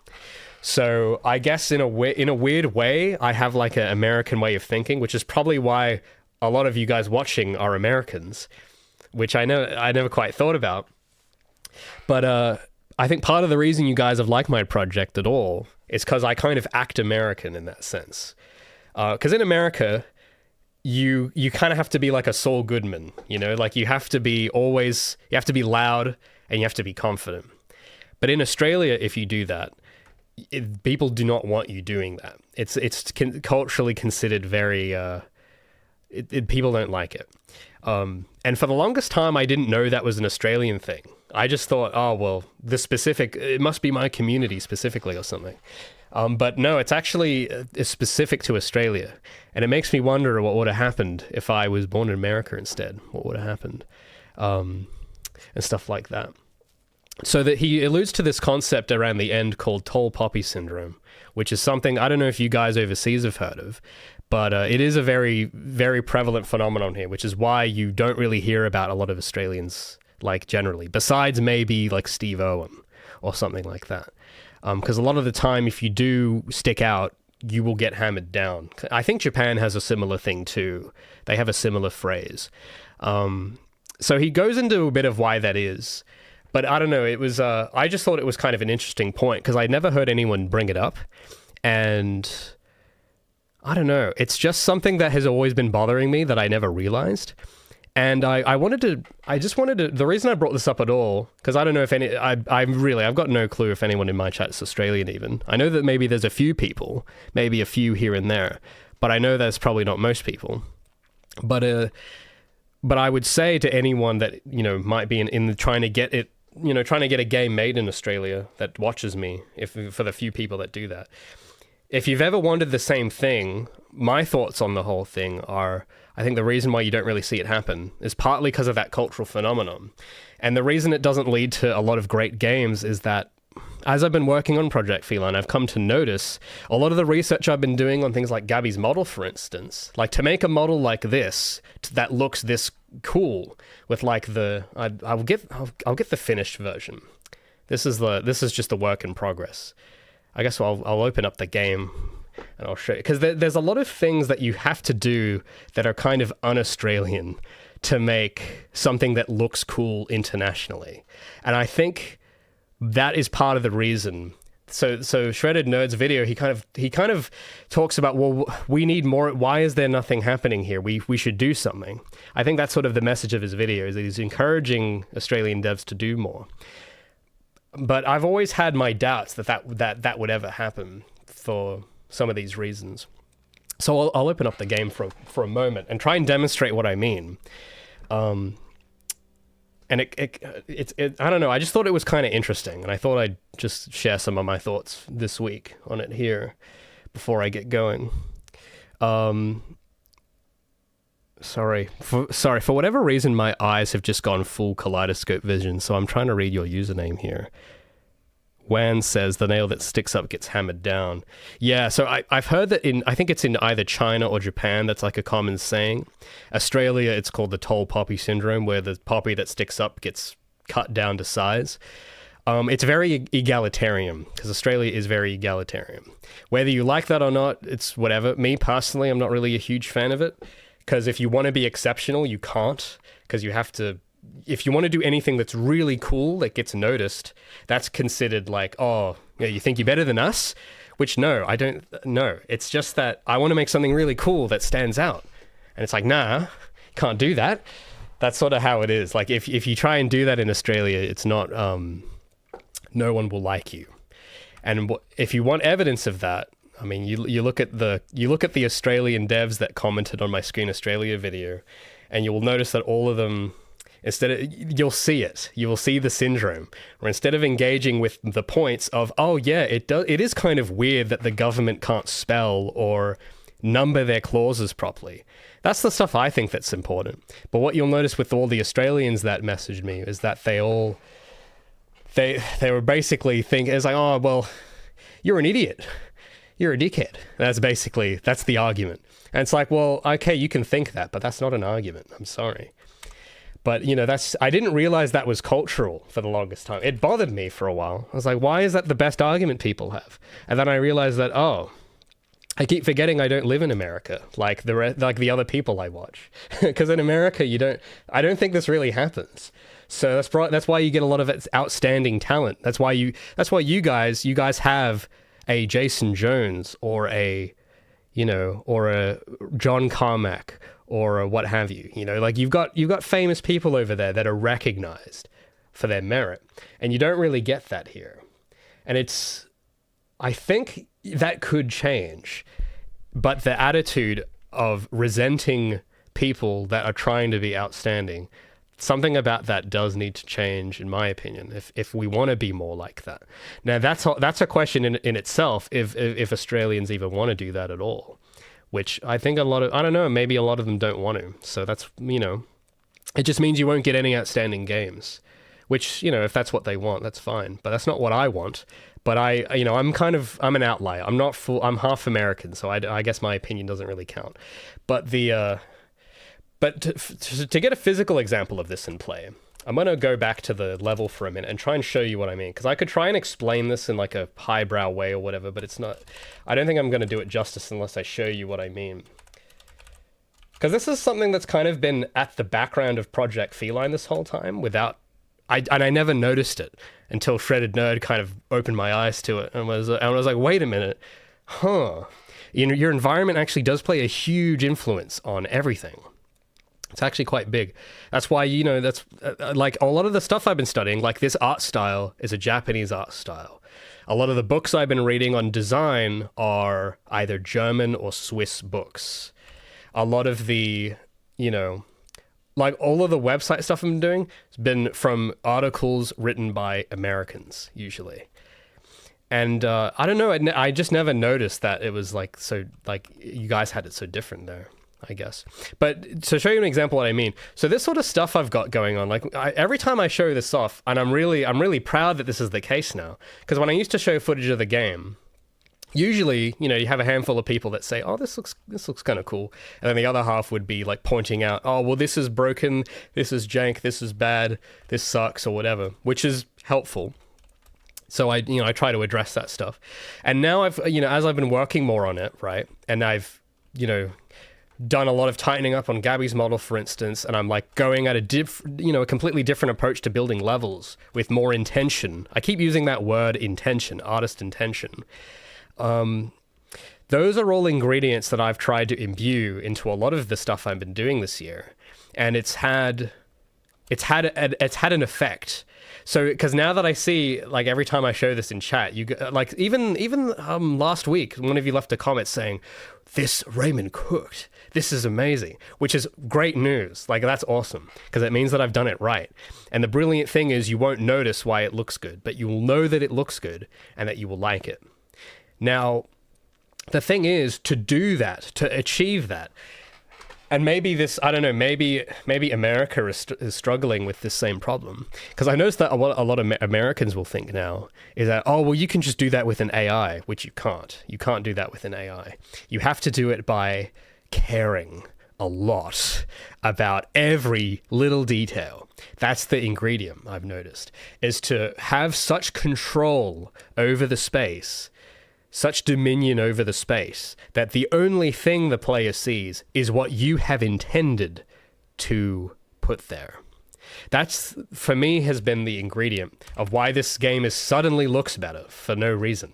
So I guess in a weird way, I have like an American way of thinking, which is probably why a lot of you guys watching are Americans, which I know I never quite thought about. But I think part of the reason you guys have liked my project at all is because I kind of act American in that sense. Because in America, you kind of have to be like a Saul Goodman, you know, like you have to be loud and you have to be confident. But in Australia, if you do that, people do not want you doing that. It's culturally considered very... people don't like it. And for the longest time, I didn't know that was an Australian thing. I just thought, oh, well, it must be my community specifically or something. But no, it's actually specific to Australia. And it makes me wonder what would have happened if I was born in America instead. What would have happened? And stuff like that. So that he alludes to this concept around the end called tall poppy syndrome, which is something I don't know if you guys overseas have heard of, but it is a very, very prevalent phenomenon here, which is why you don't really hear about a lot of Australians, like generally, besides maybe like Steve Owen or something like that. Because a lot of the time, if you do stick out, you will get hammered down. I think Japan has a similar thing too. They have a similar phrase. So he goes into a bit of why that is. But I don't know, it was, I just thought it was kind of an interesting point because I'd never heard anyone bring it up. And I don't know, it's just something that has always been bothering me that I never realized. And I just wanted to, the reason I brought this up at all, because I don't know if I've got no clue if anyone in my chat's Australian even. I know that maybe there's a few people, maybe a few here and there, but I know that's probably not most people. But I would say to anyone that, you know, might be in trying to get a game made in Australia that watches me, for the few people that do that, if you've ever wondered the same thing, my thoughts on the whole thing are, I think the reason why you don't really see it happen is partly because of that cultural phenomenon. And the reason it doesn't lead to a lot of great games is that as I've been working on Project Feline, I've come to notice a lot of the research I've been doing on things like Gabby's model, for instance, like to make a model like this that looks this cool with like I'll get the finished version. This is just the work in progress. I guess I'll open up the game and I'll show you, because there's a lot of things that you have to do that are kind of un-Australian to make something that looks cool internationally. And I think that is part of the reason. So Shredded Nerd's video, he kind of talks about, well, we need more. Why is there nothing happening here? We should do something. I think that's sort of the message of his video, is that he's encouraging Australian devs to do more. But I've always had my doubts that would ever happen for some of these reasons. So I'll open up the game for a moment and try and demonstrate what I mean. And it's I don't know, I just thought it was kind of interesting, and I thought I'd just share some of my thoughts this week on it here before I get going. Sorry, for whatever reason, my eyes have just gone full kaleidoscope vision, so I'm trying to read your username here. Wan says the nail that sticks up gets hammered down. Yeah, so I've heard that I think it's in either China or Japan, that's like a common saying. Australia, it's called the tall poppy syndrome, where the poppy that sticks up gets cut down to size. It's very egalitarian, because Australia is very egalitarian. Whether you like that or not, it's whatever. Me, personally, I'm not really a huge fan of it, because if you want to be exceptional, you can't, because you have to... If you want to do anything that's really cool that gets noticed, that's considered like, oh, yeah, you think you're better than us? Which, no, I don't know. It's just that I want to make something really cool that stands out. And it's like, nah, can't do that. That's sort of how it is. Like, if you try and do that in Australia, it's not, no one will like you. And if you want evidence of that, I mean, you look at the Australian devs that commented on my Screen Australia video, and you will notice that all of them... you'll see it. You will see the syndrome, where instead of engaging with the points of, oh yeah, it is kind of weird that the government can't spell or number their clauses properly. That's the stuff I think that's important. But what you'll notice with all the Australians that messaged me is that they were basically thinking, it's like, oh, well, you're an idiot. You're a dickhead. That's the argument. And it's like, well, okay, you can think that, but that's not an argument. I'm sorry. But, you know, I didn't realize that was cultural for the longest time. It bothered me for a while. I was like, why is that the best argument people have? And then I realized that, oh, I keep forgetting I don't live in America, like the other people I watch. Because in America, I don't think this really happens. So that's why you get a lot of outstanding talent. That's why you guys have a Jason Jones or a John Carmack, or what have you. You know, like you've got famous people over there that are recognized for their merit, and you don't really get that here. And I think that could change, but the attitude of resenting people that are trying to be outstanding, something about that does need to change, in my opinion, if we want to be more like that. Now, that's a question in itself, if Australians even want to do that at all. Which I think I don't know, maybe a lot of them don't want to. So that's, it just means you won't get any outstanding games, which, if that's what they want, that's fine. But that's not what I want. But I'm an outlier. I'm half American, so I guess my opinion doesn't really count. But to get a physical example of this in play, I'm going to go back to the level for a minute and try and show you what I mean. Because I could try and explain this in like a highbrow way or whatever, but it's not... I don't think I'm going to do it justice unless I show you what I mean. Because this is something that's kind of been at the background of Project Feline this whole time without... And I never noticed it until Shredded Nerd kind of opened my eyes to it. And I was like, wait a minute. Huh. Your environment actually does play a huge influence on everything. It's actually quite big. That's why, that's like a lot of the stuff I've been studying, like this art style is a Japanese art style. A lot of the books I've been reading on design are either German or Swiss books. A lot of the, like all of the website stuff I'm doing has been from articles written by Americans, usually. And I don't know, I just never noticed that it was like, so like you guys had it so different there, I guess. But to show you an example what I mean, so this sort of stuff I've got going on, like every time I show this off, and I'm really proud that this is the case now, because when I used to show footage of the game, usually, you have a handful of people that say, oh, this looks kind of cool. And then the other half would be like pointing out, oh, well, this is broken, this is jank, this is bad, this sucks, or whatever, which is helpful. So I try to address that stuff. And now I've, as I've been working more on it, right, and I've, done a lot of tightening up on Gabby's model, for instance, and I'm like going at a completely different approach to building levels with more intention. I keep using that word intention, artist intention. Those are all ingredients that I've tried to imbue into a lot of the stuff I've been doing this year, and it's had an effect. So, because now that I see, like every time I show this in chat, you like even last week, one of you left a comment saying, "This Raymond cooked. This is amazing," which is great news. Like that's awesome because it means that I've done it right. And the brilliant thing is, you won't notice why it looks good, but you will know that it looks good and that you will like it. Now, the thing is, to do that, to achieve that, and maybe this, I don't know, maybe America is struggling with this same problem. Because I noticed that a lot of Americans will think now is that, oh, well, you can just do that with an AI, which you can't. You can't do that with an AI. You have to do it by caring a lot about every little detail. That's the ingredient, I've noticed, is to have such control over the space, such dominion over the space, that the only thing the player sees is what you have intended to put there. That's, for me, has been the ingredient of why this game suddenly looks better for no reason.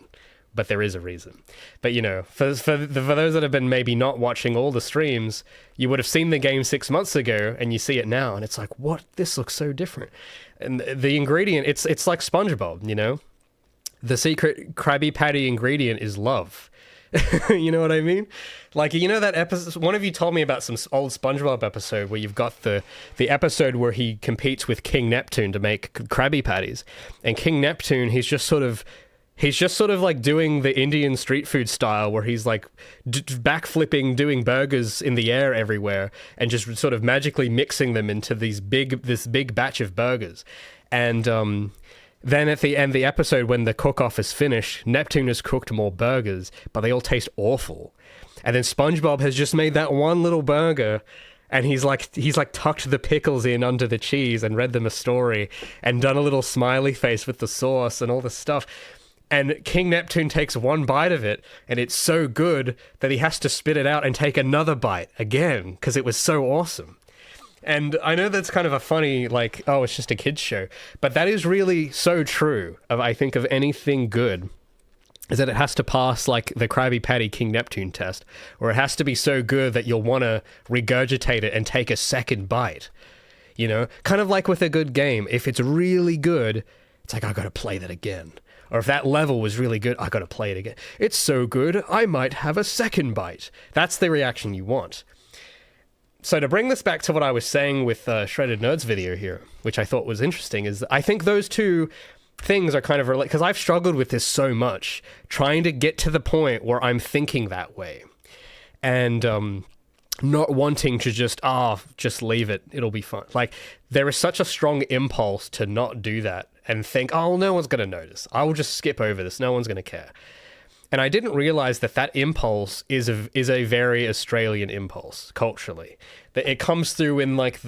But there is a reason. But, you know, for those that have been maybe not watching all the streams, you would have seen the game 6 months ago and you see it now and it's like, what? This looks so different. And the ingredient, it's like SpongeBob, you know? The secret Krabby Patty ingredient is love. You know what I mean? Like, you know that episode, one of you told me about some old SpongeBob episode where you've got the episode where he competes with King Neptune to make Krabby Patties. And King Neptune, he's just sort of like doing the Indian street food style where he's like backflipping, doing burgers in the air everywhere and just sort of magically mixing them into this big batch of burgers. And then at the end of the episode, when the cook-off is finished, Neptune has cooked more burgers, but they all taste awful. And then SpongeBob has just made that one little burger, and he's like tucked the pickles in under the cheese and read them a story and done a little smiley face with the sauce and all this stuff. And King Neptune takes one bite of it, and it's so good that he has to spit it out and take another bite again because it was so awesome. And I know that's kind of a funny, like, oh, it's just a kid's show. But that is really so true I think, of anything good, is that it has to pass, like, the Krabby Patty King Neptune test, or it has to be so good that you'll want to regurgitate it and take a second bite. You know? Kind of like with a good game. If it's really good, it's like, I gotta play that again. Or if that level was really good, I gotta play it again. It's so good, I might have a second bite. That's the reaction you want. So to bring this back to what I was saying with Shredded Nerd's video here, which I thought was interesting, is I think those two things are kind of related, because I've struggled with this so much, trying to get to the point where I'm thinking that way. And not wanting to just leave it, it'll be fun. Like, there is such a strong impulse to not do that and think, oh, well, no one's going to notice. I will just skip over this. No one's going to care. And I didn't realize that impulse is a very Australian impulse culturally. That it comes through in like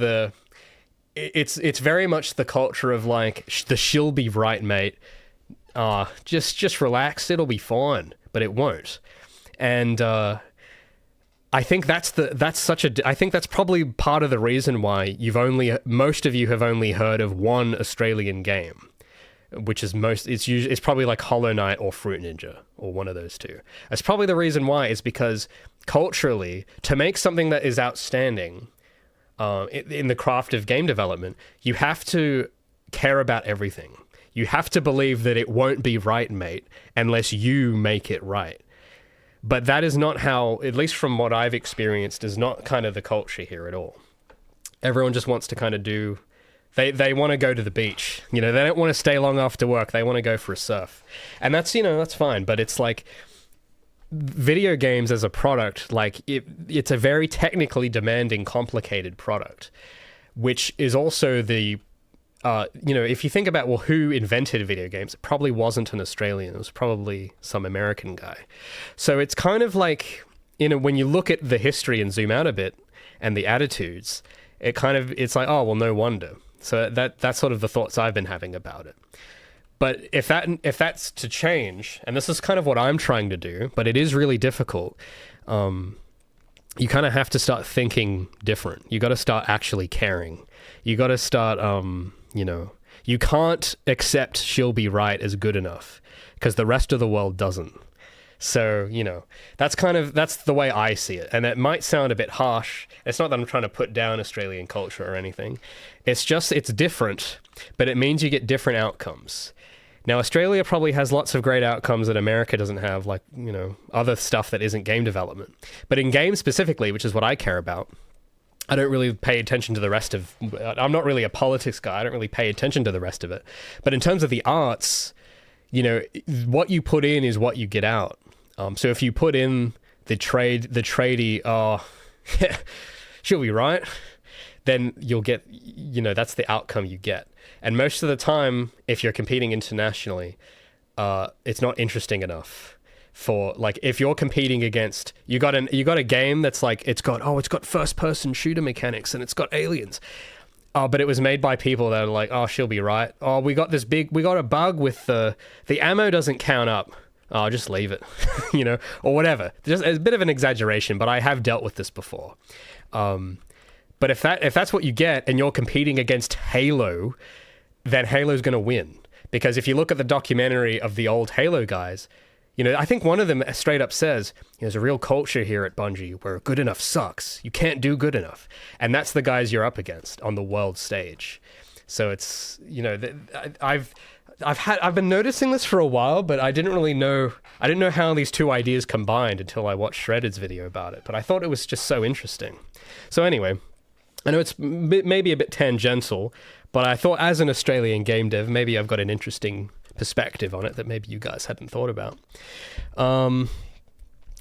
it's very much the culture of like she'll be right, mate. Just relax, it'll be fine, but it won't. And I think I think that's probably part of the reason why most of you have only heard of one Australian game, which is it's probably like Hollow Knight or Fruit Ninja or one of those two. That's probably the reason why, is because culturally, to make something that is outstanding in the craft of game development, you have to care about everything. You have to believe that it won't be right, mate, unless you make it right. But that is not how, at least from what I've experienced, is not kind of the culture here at all. Everyone just wants to kind of do... They want to go to the beach. You know, they don't want to stay long after work. They want to go for a surf. And that's, you know, that's fine. But it's like, video games as a product, like, it's a very technically demanding, complicated product, which is also the... you know, if you think about, well, who invented video games, it probably wasn't an Australian. It was probably some American guy. So it's kind of like, you know, when you look at the history and zoom out a bit and the attitudes, it's like, oh, well, no wonder. So that's sort of the thoughts I've been having about it. But if that's to change, and this is kind of what I'm trying to do, but it is really difficult, you kind of have to start thinking different. You got to start actually caring. You got to start, you know, you can't accept she'll be right as good enough because the rest of the world doesn't. So, you know, that's the way I see it. And it might sound a bit harsh. It's not that I'm trying to put down Australian culture or anything. It's just, it's different, but it means you get different outcomes. Now, Australia probably has lots of great outcomes that America doesn't have, like, you know, other stuff that isn't game development. But in games specifically, which is what I care about, I don't really pay attention to the rest of... I'm not really a politics guy. I don't really pay attention to the rest of it. But in terms of the arts, you know, what you put in is what you get out. So if you put in the tradie, she'll be right, then you'll get, that's the outcome you get. And most of the time, if you're competing internationally, it's not interesting enough for, like, if you're competing against, you got a game that's like, it's got first person shooter mechanics and it's got aliens. But it was made by people that are like, oh, she'll be right. Oh, we got a bug with the ammo doesn't count up. Oh, just leave it, or whatever. Just a bit of an exaggeration, but I have dealt with this before. But if that's what you get and you're competing against Halo, then Halo's going to win. Because if you look at the documentary of the old Halo guys, I think one of them straight up says, there's a real culture here at Bungie where good enough sucks. You can't do good enough. And that's the guys you're up against on the world stage. So it's, I've been noticing this for a while, but I didn't know how these two ideas combined until I watched Shredded's video about it. But I thought it was just so interesting. So anyway, I know it's maybe a bit tangential, but I thought as an Australian game dev, maybe I've got an interesting perspective on it that maybe you guys hadn't thought about.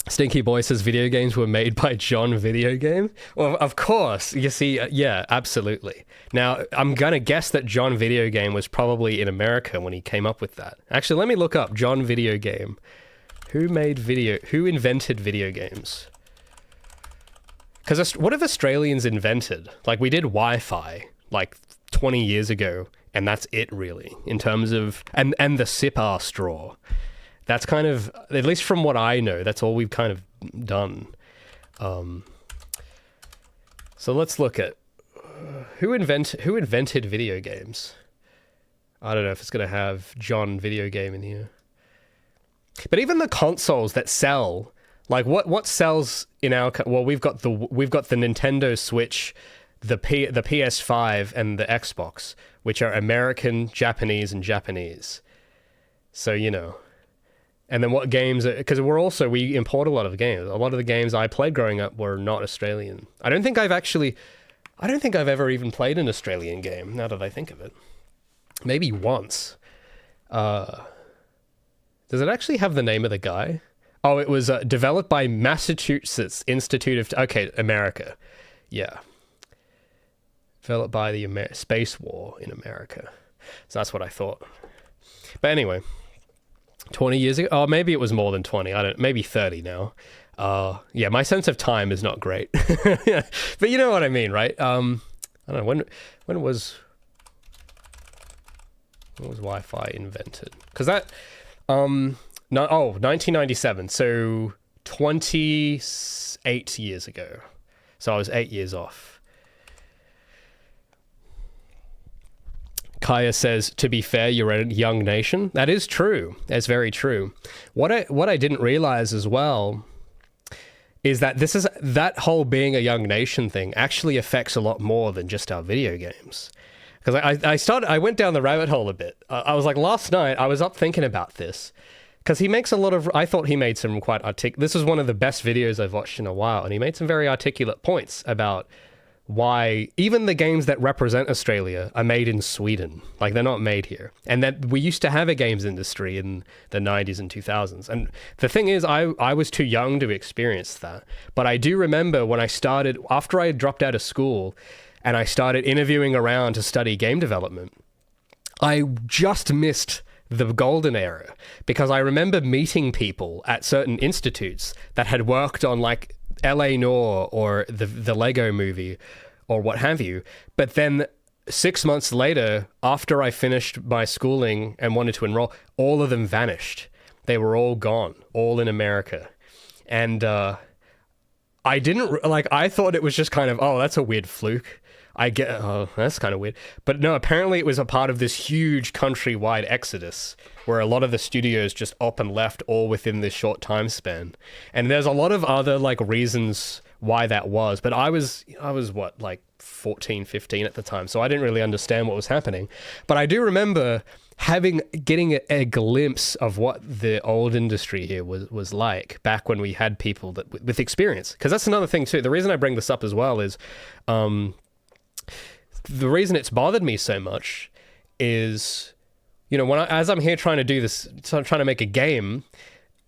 Stinky Boy says video games were made by John Video Game. Well, of course. You see, yeah, absolutely. Now, I'm going to guess that John Video Game was probably in America when he came up with that. Actually, let me look up John Video Game. Who invented video games? Because what have Australians invented? Like, we did Wi-Fi, like, 20 years ago, and that's it, really, in terms of... And the Sipar straw. That's kind of, at least from what I know, that's all we've kind of done. So let's look at who invented video games. I don't know if it's going to have John Video Game in here. But even the consoles that sell, like what sells in our, well, we've got the Nintendo Switch, the PS5 and the Xbox, which are American, Japanese, and Japanese. So, And then what games, because we import a lot of games. A lot of the games I played growing up were not Australian. I don't think I've ever even played an Australian game, now that I think of it. Maybe once. Does it actually have the name of the guy? Oh, it was developed by Massachusetts Institute of... Okay, America. Yeah. Developed by the Space War in America. So that's what I thought. But anyway... 20 years ago? Oh, maybe it was more than 20. Maybe 30 now. Yeah, my sense of time is not great. But you know what I mean, right? I don't know, when was Wi-Fi invented? Because that, 1997. So 28 years ago. So I was 8 years off. Kaya says, to be fair, you're a young nation. That is true. That's very true. What I didn't realize as well is that that whole being a young nation thing actually affects a lot more than just our video games. Because I went down the rabbit hole a bit. I was like, last night, I was up thinking about this. Because he makes I thought he made some quite this is one of the best videos I've watched in a while. And he made some very articulate points about why even the games that represent Australia are made in Sweden. Like, they're not made here. And that we used to have a games industry in the 90s and 2000s. And the thing is, I was too young to experience that. But I do remember when I started, after I had dropped out of school and I started interviewing around to study game development, I just missed the golden era. Because I remember meeting people at certain institutes that had worked on, like, LA Noire or the Lego movie or what have you. But then 6 months later, after I finished my schooling and wanted to enroll, all of them vanished. They were all gone, all in America. And I thought it was just kind of, oh, that's a weird fluke. That's kind of weird. But no, apparently it was a part of this huge countrywide exodus where a lot of the studios just up and left all within this short time span. And there's a lot of other reasons why that was. But I was what, 14, 15 at the time. So I didn't really understand what was happening. But I do remember getting a glimpse of what the old industry here was like back when we had people that with experience. Because that's another thing too. The reason I bring this up as well is... the reason it's bothered me so much is, as I'm here trying to do this, trying to make a game,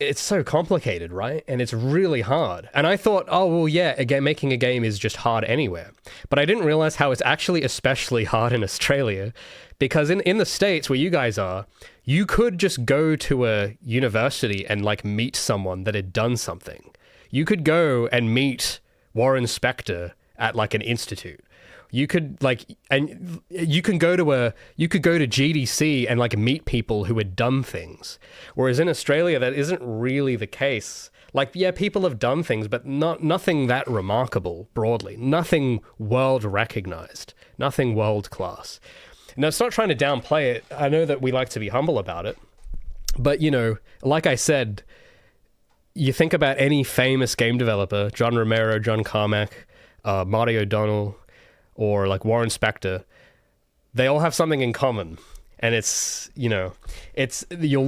it's so complicated, right? And it's really hard. And I thought, oh, well, yeah, again, making a game is just hard anywhere. But I didn't realize how it's actually especially hard in Australia, because in the States where you guys are, you could just go to a university and like meet someone that had done something. You could go and meet Warren Spector at like an institute. You could like, and you could go to GDC and like meet people who had done things. Whereas in Australia, that isn't really the case. Like, yeah, people have done things, but nothing that remarkable broadly. Nothing world recognized. Nothing world class. Now, it's not trying to downplay it. I know that we like to be humble about it. But, you know, like I said, you think about any famous game developer, John Romero, John Carmack, Marty O'Donnell, or like Warren Spector, they all have something in common. And it's, you know,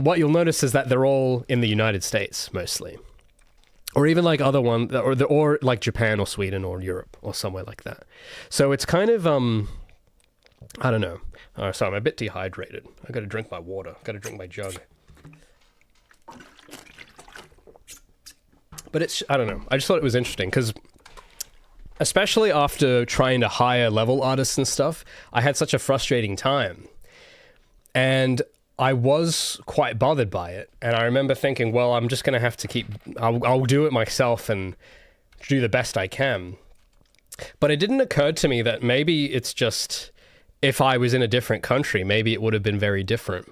what you'll notice is that they're all in the United States mostly. Or even like other ones, or like Japan or Sweden or Europe or somewhere like that. So it's kind of, I don't know. Oh, sorry, I'm a bit dehydrated. I gotta drink my water. Gotta drink my jug. But it's, I don't know. I just thought it was interesting because especially after trying to hire level artists and stuff, I had such a frustrating time. And I was quite bothered by it. And I remember thinking, well, I'm just going to have to I'll do it myself and do the best I can. But it didn't occur to me that maybe it's just, if I was in a different country, maybe it would have been very different.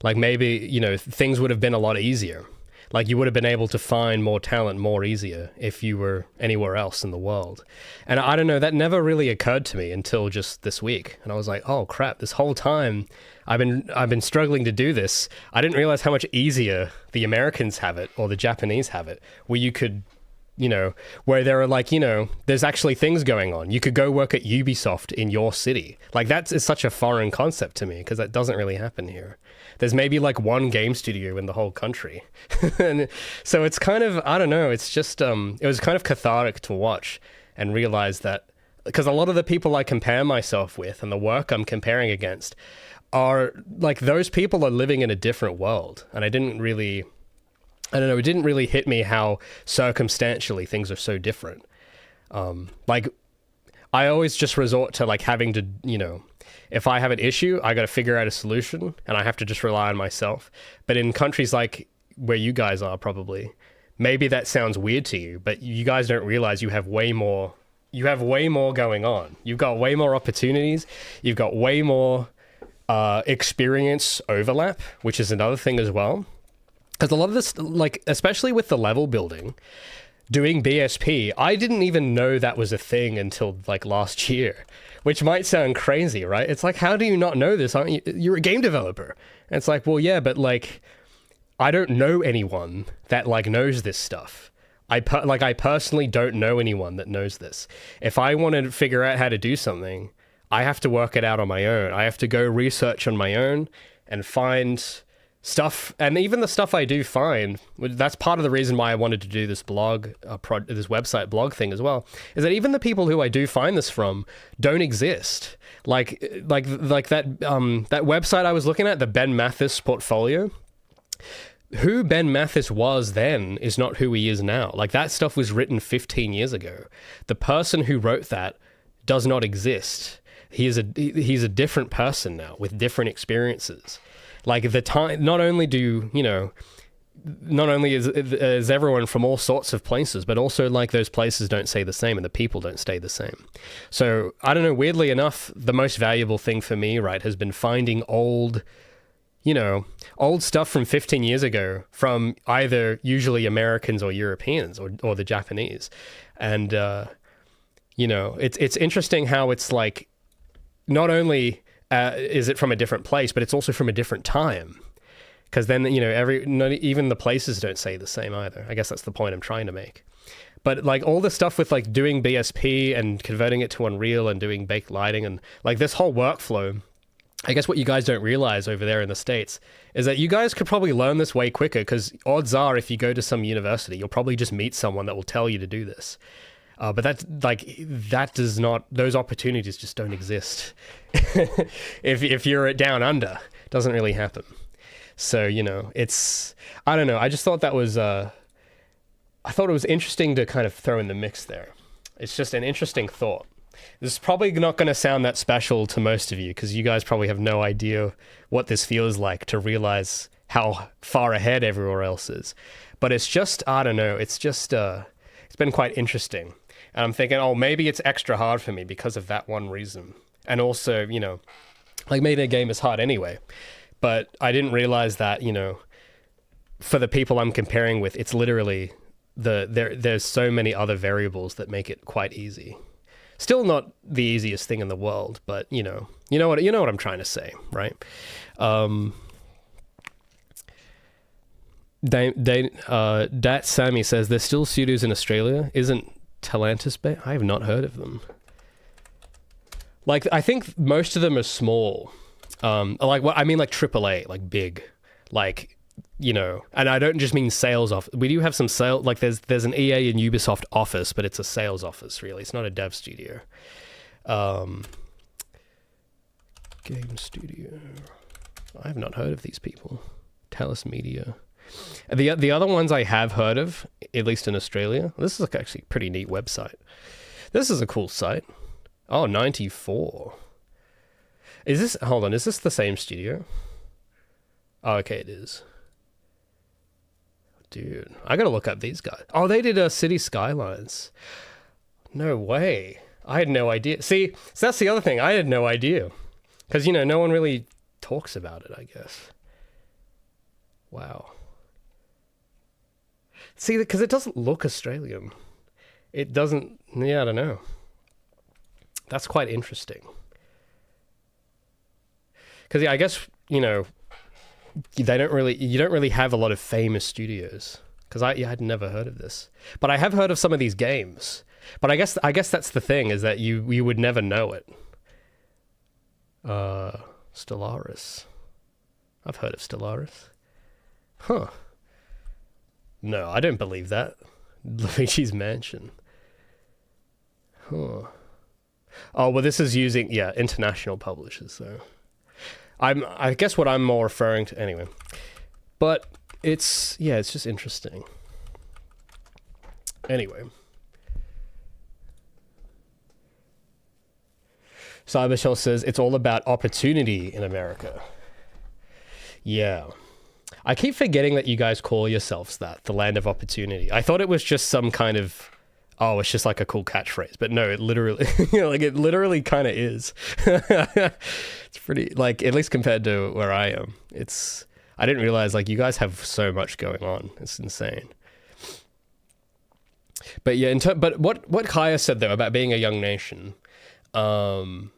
Like maybe, you know, things would have been a lot easier. Like you would have been able to find more talent more easier if you were anywhere else in the world. And I don't know, that never really occurred to me until just this week. And I was like, oh crap, this whole time I've been struggling to do this. I didn't realize how much easier the Americans have it or the Japanese have it, where you could, you know, where there are like, you know, there's actually things going on. You could go work at Ubisoft in your city. Like that's such a foreign concept to me because that doesn't really happen here. There's maybe like one game studio in the whole country. And so it's kind of, I don't know, it's just, it was kind of cathartic to watch and realize that, because a lot of the people I compare myself with and the work I'm comparing against are like, those people are living in a different world. And I didn't really, I don't know, it didn't really hit me how circumstantially things are so different. Like I always just resort to like having to, you know, if I have an issue, I got to figure out a solution and I have to just rely on myself. But in countries like where you guys are probably, maybe that sounds weird to you, but you guys don't realize you have way more going on. You've got way more opportunities. You've got way more experience overlap, which is another thing as well. Because a lot of this, like, especially with the level building, doing BSP, I didn't even know that was a thing until like last year, which might sound crazy, right? It's like, how do you not know this? Aren't you? You're a game developer. And it's like, well, yeah, but like, I don't know anyone that like knows this stuff. I personally don't know anyone that knows this. If I want to figure out how to do something, I have to work it out on my own. I have to go research on my own and find stuff, and even the stuff I do find, that's part of the reason why I wanted to do this blog, this website blog thing as well, is that even the people who I do find this from don't exist. Like that website I was looking at, the Ben Mathis portfolio. Who Ben Mathis was then is not who he is now. Like that stuff was written 15 years ago. The person who wrote that does not exist. He's a different person now with different experiences. Like the time, not only is everyone from all sorts of places, but also like those places don't stay the same and the people don't stay the same. So I don't know, weirdly enough, the most valuable thing for me, right, has been finding old stuff from 15 years ago from either usually Americans or Europeans or the Japanese. And, it's interesting how it's like, not only is it from a different place, but it's also from a different time. Because then, even the places don't say the same either. I guess that's the point I'm trying to make. But like all the stuff with like doing BSP and converting it to Unreal and doing baked lighting and like this whole workflow, I guess what you guys don't realize over there in the States is that you guys could probably learn this way quicker, because odds are if you go to some university, you'll probably just meet someone that will tell you to do this. But those opportunities just don't exist. If you're down under, it doesn't really happen. So, I don't know. I just thought that was, I thought it was interesting to kind of throw in the mix there. It's just an interesting thought. This is probably not going to sound that special to most of you because you guys probably have no idea what this feels like to realize how far ahead everywhere else is. But it's just, I don't know, it's just, it's been quite interesting. And I'm thinking, oh, maybe it's extra hard for me because of that one reason. And also, like making a game is hard anyway. But I didn't realize that, for the people I'm comparing with, it's literally there's so many other variables that make it quite easy. Still not the easiest thing in the world, but you know what I'm trying to say, right? Dat Sammy says there's still studios in Australia. Isn't Talantis Bay? I have not heard of them. Like, I think most of them are small. Like what I mean, like AAA, like big, like, and I don't just mean sales office. We do have some sales, like there's an EA and Ubisoft office, but it's a sales office, really. It's not a dev studio. Game studio. I have not heard of these people. Talis Media. The other ones I have heard of, at least in Australia. This is actually a pretty neat website. This is a cool site. Oh, 94. Hold on, is this the same studio? Oh, okay, it is. Dude, I gotta look up these guys. Oh, they did City Skylines. No way. I had no idea. See, so that's the other thing. I had no idea. Because, no one really talks about it, I guess. Wow. See, because it doesn't look Australian. It doesn't, I don't know. That's quite interesting. Because, I guess, you don't really have a lot of famous studios. Because I'd never heard of this. But I have heard of some of these games. But I guess that's the thing, is that you would never know it. Stellaris. I've heard of Stellaris. Huh. No, I don't believe that. Luigi's Mansion. Huh. Oh, well, this is using, international publishers, so. I guess what I'm more referring to, anyway. But it's just interesting. Anyway. Cybershell says, it's all about opportunity in America. Yeah. I keep forgetting that you guys call yourselves that, the land of opportunity. I thought it was just some kind of, it's just like a cool catchphrase. But no, it literally, it literally kind of is. It's pretty, like, at least compared to where I am. I didn't realize, like, you guys have so much going on. It's insane. But yeah, but what Kaya said, though, about being a young nation, because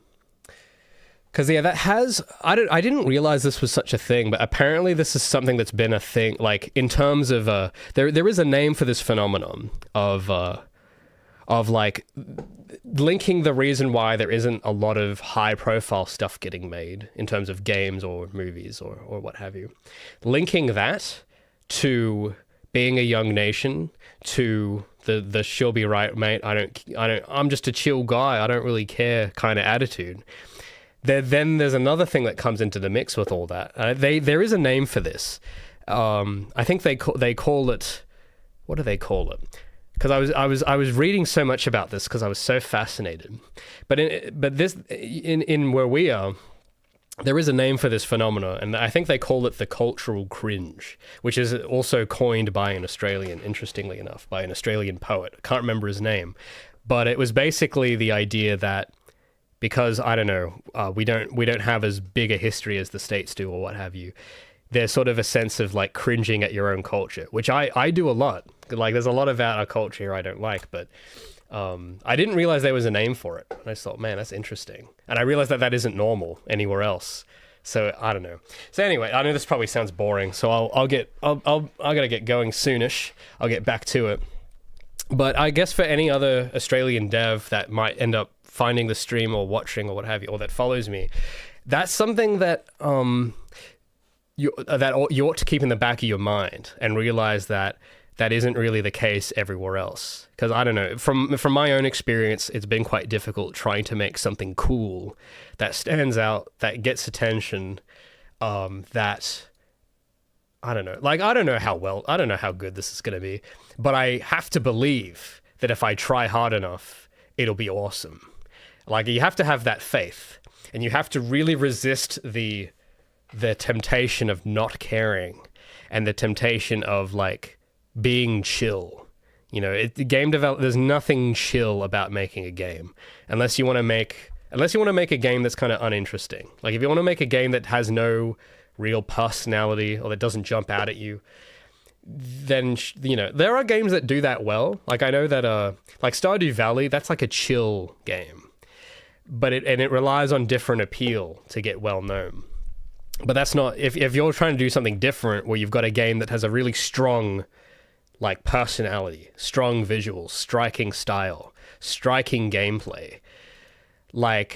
that has, I didn't realize this was such a thing, but apparently this is something that's been a thing, like, in terms of, there is a name for this phenomenon of like linking the reason why there isn't a lot of high profile stuff getting made in terms of games or movies or what have you. Linking that to being a young nation, to the she'll be right, mate, I'm just a chill guy, I don't really care kind of attitude. Then there's another thing that comes into the mix with all that. There is a name for this. I think they call it, what do they call it? Because I was reading so much about this because I was so fascinated. But in where we are, there is a name for this phenomena, and I think they call it the cultural cringe, which is also coined by an Australian, interestingly enough, by an Australian poet. I can't remember his name, but it was basically the idea that because, I don't know, we don't have as big a history as the States do or what have you, there's sort of a sense of like cringing at your own culture, which I do a lot. Like there's a lot about our culture here I don't like, but I didn't realize there was a name for it. And I just thought, man, that's interesting. And I realized that isn't normal anywhere else. So I don't know. So anyway, I know this probably sounds boring, so I gotta get going soonish. I'll get back to it. But I guess for any other Australian dev that might end up finding the stream or watching or what have you, or that follows me, that's something that you ought to keep in the back of your mind and realize that isn't really the case everywhere else. Because I don't know, from my own experience, it's been quite difficult trying to make something cool that stands out, that gets attention, that I don't know. Like, I don't know how good this is going to be, but I have to believe that if I try hard enough, it'll be awesome. Like, you have to have that faith, and you have to really resist the temptation of not caring and the temptation of, like, being chill. You know, there's nothing chill about making a game unless you want to make a game that's kind of uninteresting. Like, if you want to make a game that has no real personality or that doesn't jump out at you, then, you know, there are games that do that well. Like, I know that, like Stardew Valley, that's like a chill game, but it relies on different appeal to get well known. But that's not, if you're trying to do something different where you've got a game that has a really strong, like, personality, strong visuals, striking style, striking gameplay, like,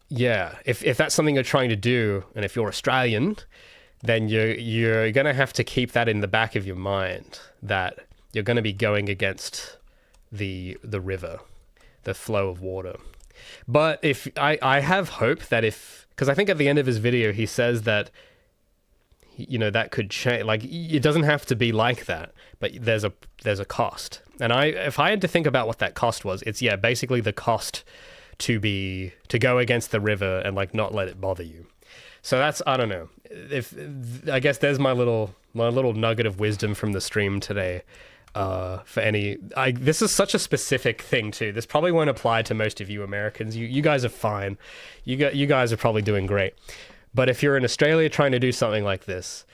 yeah, if that's something you're trying to do, and if you're Australian, then you're going to have to keep that in the back of your mind, that you're going to be going against the river, the flow of water. But if I have hope that because I think at the end of his video he says that, you know, that could change. Like, it doesn't have to be like that, but there's a cost. And if I had to think about what that cost was, it's basically the cost to go against the river and, like, not let it bother you. So that's, I don't know. I guess there's my little nugget of wisdom from the stream today. This is such a specific thing too. This probably won't apply to most of you Americans. You guys are fine. You guys are probably doing great. But if you're in Australia trying to do something like this,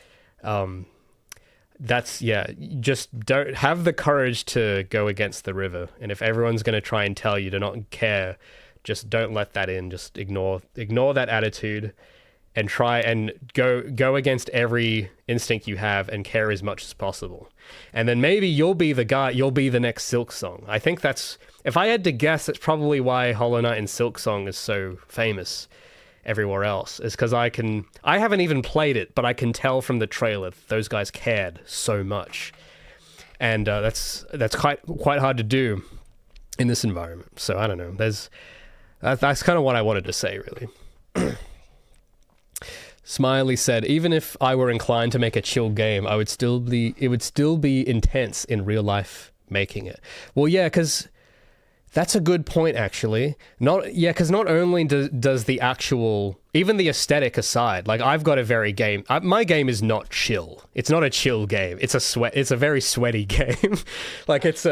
just don't have the courage to go against the river. And if everyone's going to try and tell you to not care, just don't let that in. Just ignore that attitude and try and go against every instinct you have and care as much as possible. And then maybe you'll be the next Silksong. I think if I had to guess, that's probably why Hollow Knight and Silksong is so famous everywhere else, is because I haven't even played it, but I can tell from the trailer that those guys cared so much. And that's quite hard to do in this environment. So I don't know. That's kind of what I wanted to say, really. Smiley said, even if I were inclined to make a chill game, it would still be intense in real life making it. Well, yeah, because that's a good point, actually. Because not only does the actual, even the aesthetic aside, like, I've got my game is not chill. It's not a chill game. It's a very sweaty game. Like, it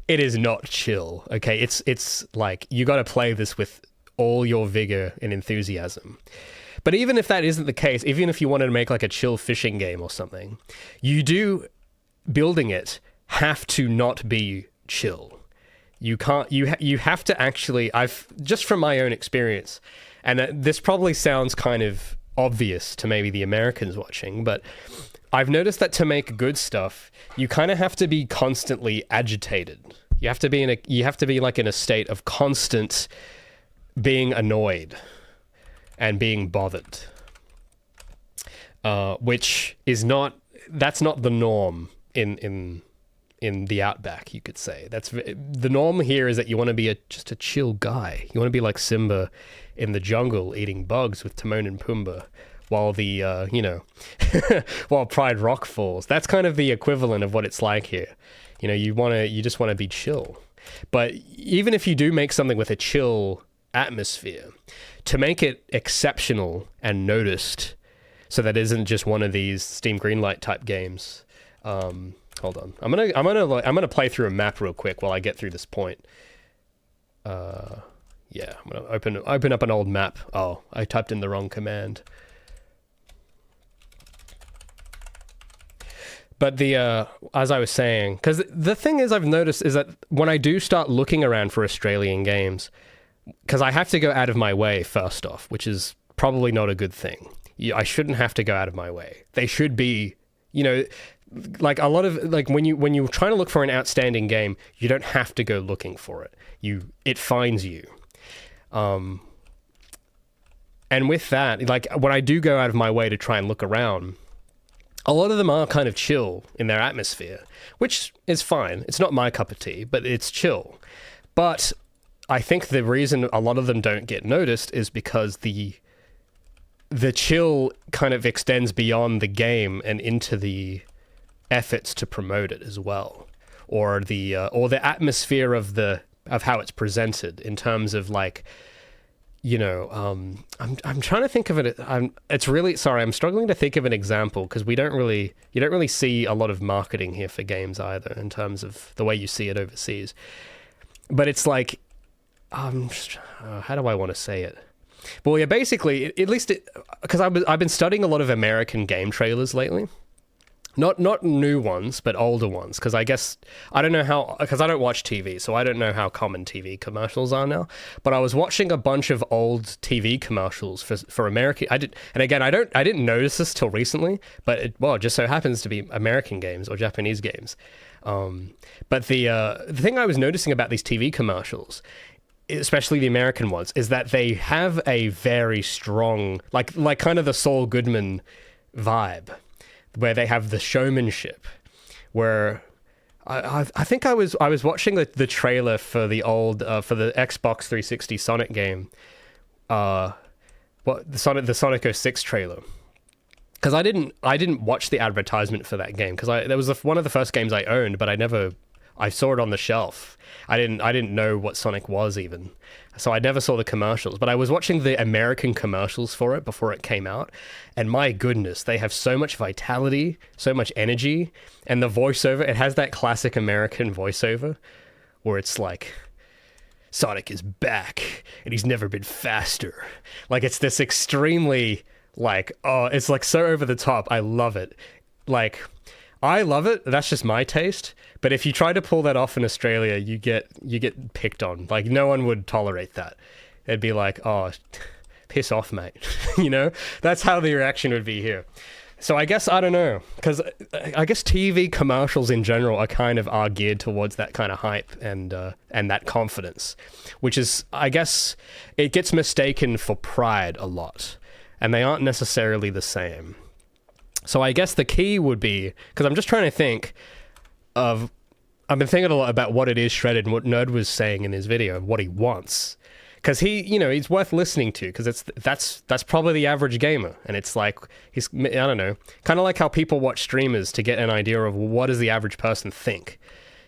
is not chill. Okay, it's like, you got to play this with all your vigor and enthusiasm. But even if that isn't the case, even if you wanted to make, like, a chill fishing game or something, building it have to not be chill. You have to actually, just from my own experience, and this probably sounds kind of obvious to maybe the Americans watching, but I've noticed that to make good stuff, you kind of have to be constantly agitated. You have to be like in a state of constant being annoyed and being bothered, which is that's not the norm in the outback, you could say. That's the norm here, is that you want to be just a chill guy. You want to be like Simba in the jungle eating bugs with Timon and Pumbaa while while Pride Rock falls. That's kind of the equivalent of what it's like here. You know, you just want to be chill. But even if you do make something with a chill atmosphere, to make it exceptional and noticed, so that isn't just one of these Steam Greenlight type games. Hold on, I'm gonna play through a map real quick while I get through this point. I'm gonna open up an old map. Oh, I typed in the wrong command. But as I was saying, because the thing is, I've noticed is that when I do start looking around for Australian games, because I have to go out of my way first off, which is probably not a good thing. I shouldn't have to go out of my way. They should be, like, a lot of, like, when you're trying to look for an outstanding game, you don't have to go looking for it. It finds you. And with that, like, when I do go out of my way to try and look around, a lot of them are kind of chill in their atmosphere, which is fine. It's not my cup of tea, but it's chill. But I think the reason a lot of them don't get noticed is because the chill kind of extends beyond the game and into the efforts to promote it as well, or the atmosphere of how it's presented in terms of like, you know, I'm trying to think of it. I'm struggling to think of an example because you don't really see a lot of marketing here for games either in terms of the way you see it overseas. But it's like, how do I want to say it? Well, yeah, basically, at least because I've been studying a lot of American game trailers lately. Not new ones, but older ones, because I guess, I don't know how, because I don't watch TV, so I don't know how common TV commercials are now, but I was watching a bunch of old TV commercials for American, I didn't notice this till recently, but it just so happens to be American games or Japanese games. But the thing I was noticing about these TV commercials, especially the American ones, is that they have a very strong, like kind of the Saul Goodman vibe, where they have the showmanship, where I think I was watching the trailer for the old for the Xbox 360 Sonic game, the Sonic 06 trailer, because I didn't watch the advertisement for that game because that was one of the first games I owned, but I saw it on the shelf. I didn't know what Sonic was even. So I never saw the commercials, but I was watching the American commercials for it before it came out. And my goodness, they have so much vitality, so much energy. And the voiceover, it has that classic American voiceover where it's like, Sonic is back and he's never been faster. Like, it's this extremely like, oh, it's like so over the top. I love it. Like, I love it. That's just my taste. But if you try to pull that off in Australia, you get picked on. Like, no one would tolerate that. It'd be like, oh, piss off, mate. You know? That's how the reaction would be here. So I guess, I don't know. Because I guess TV commercials in general are geared towards that kind of hype and that confidence. Which is, I guess, it gets mistaken for pride a lot. And they aren't necessarily the same. So I guess the key would be, because I'm just trying to think of, I've been thinking a lot about what it is Shredded and what Nerd was saying in his video and what he wants. Because he's worth listening to, because that's probably the average gamer. And it's like, I don't know, kind of like how people watch streamers to get an idea of what does the average person think.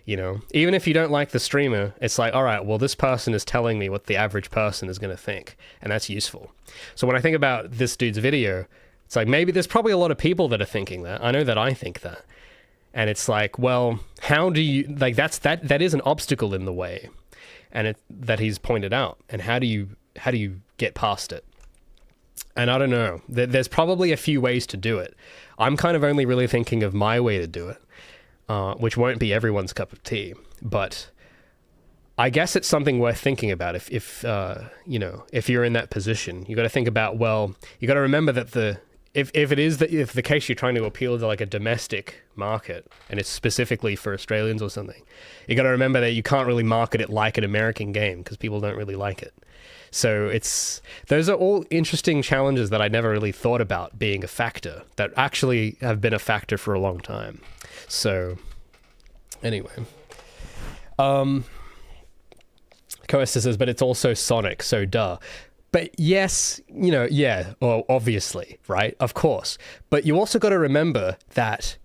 You know, even if you don't like the streamer, it's like, all right, well, this person is telling me what the average person is going to think. And that's useful. So when I think about this dude's video, it's like, maybe there's probably a lot of people that are thinking that. I know that I think that. And it's like, well, how do you, like, that is an obstacle in the way, and that he's pointed out. And how do you get past it? And I don't know. There's probably a few ways to do it. I'm kind of only really thinking of my way to do it, which won't be everyone's cup of tea. But I guess it's something worth thinking about. If you're in that position, you got to think about, well, you got to remember that if the case you're trying to appeal to like a domestic market and it's specifically for Australians or something, you got to remember that you can't really market it like an American game because people don't really like it. So those are all interesting challenges that I never really thought about being a factor that actually have been a factor for a long time. So anyway, Coesta says, but it's also Sonic, so duh. But yes, well, obviously, right? Of course. But you also got to remember that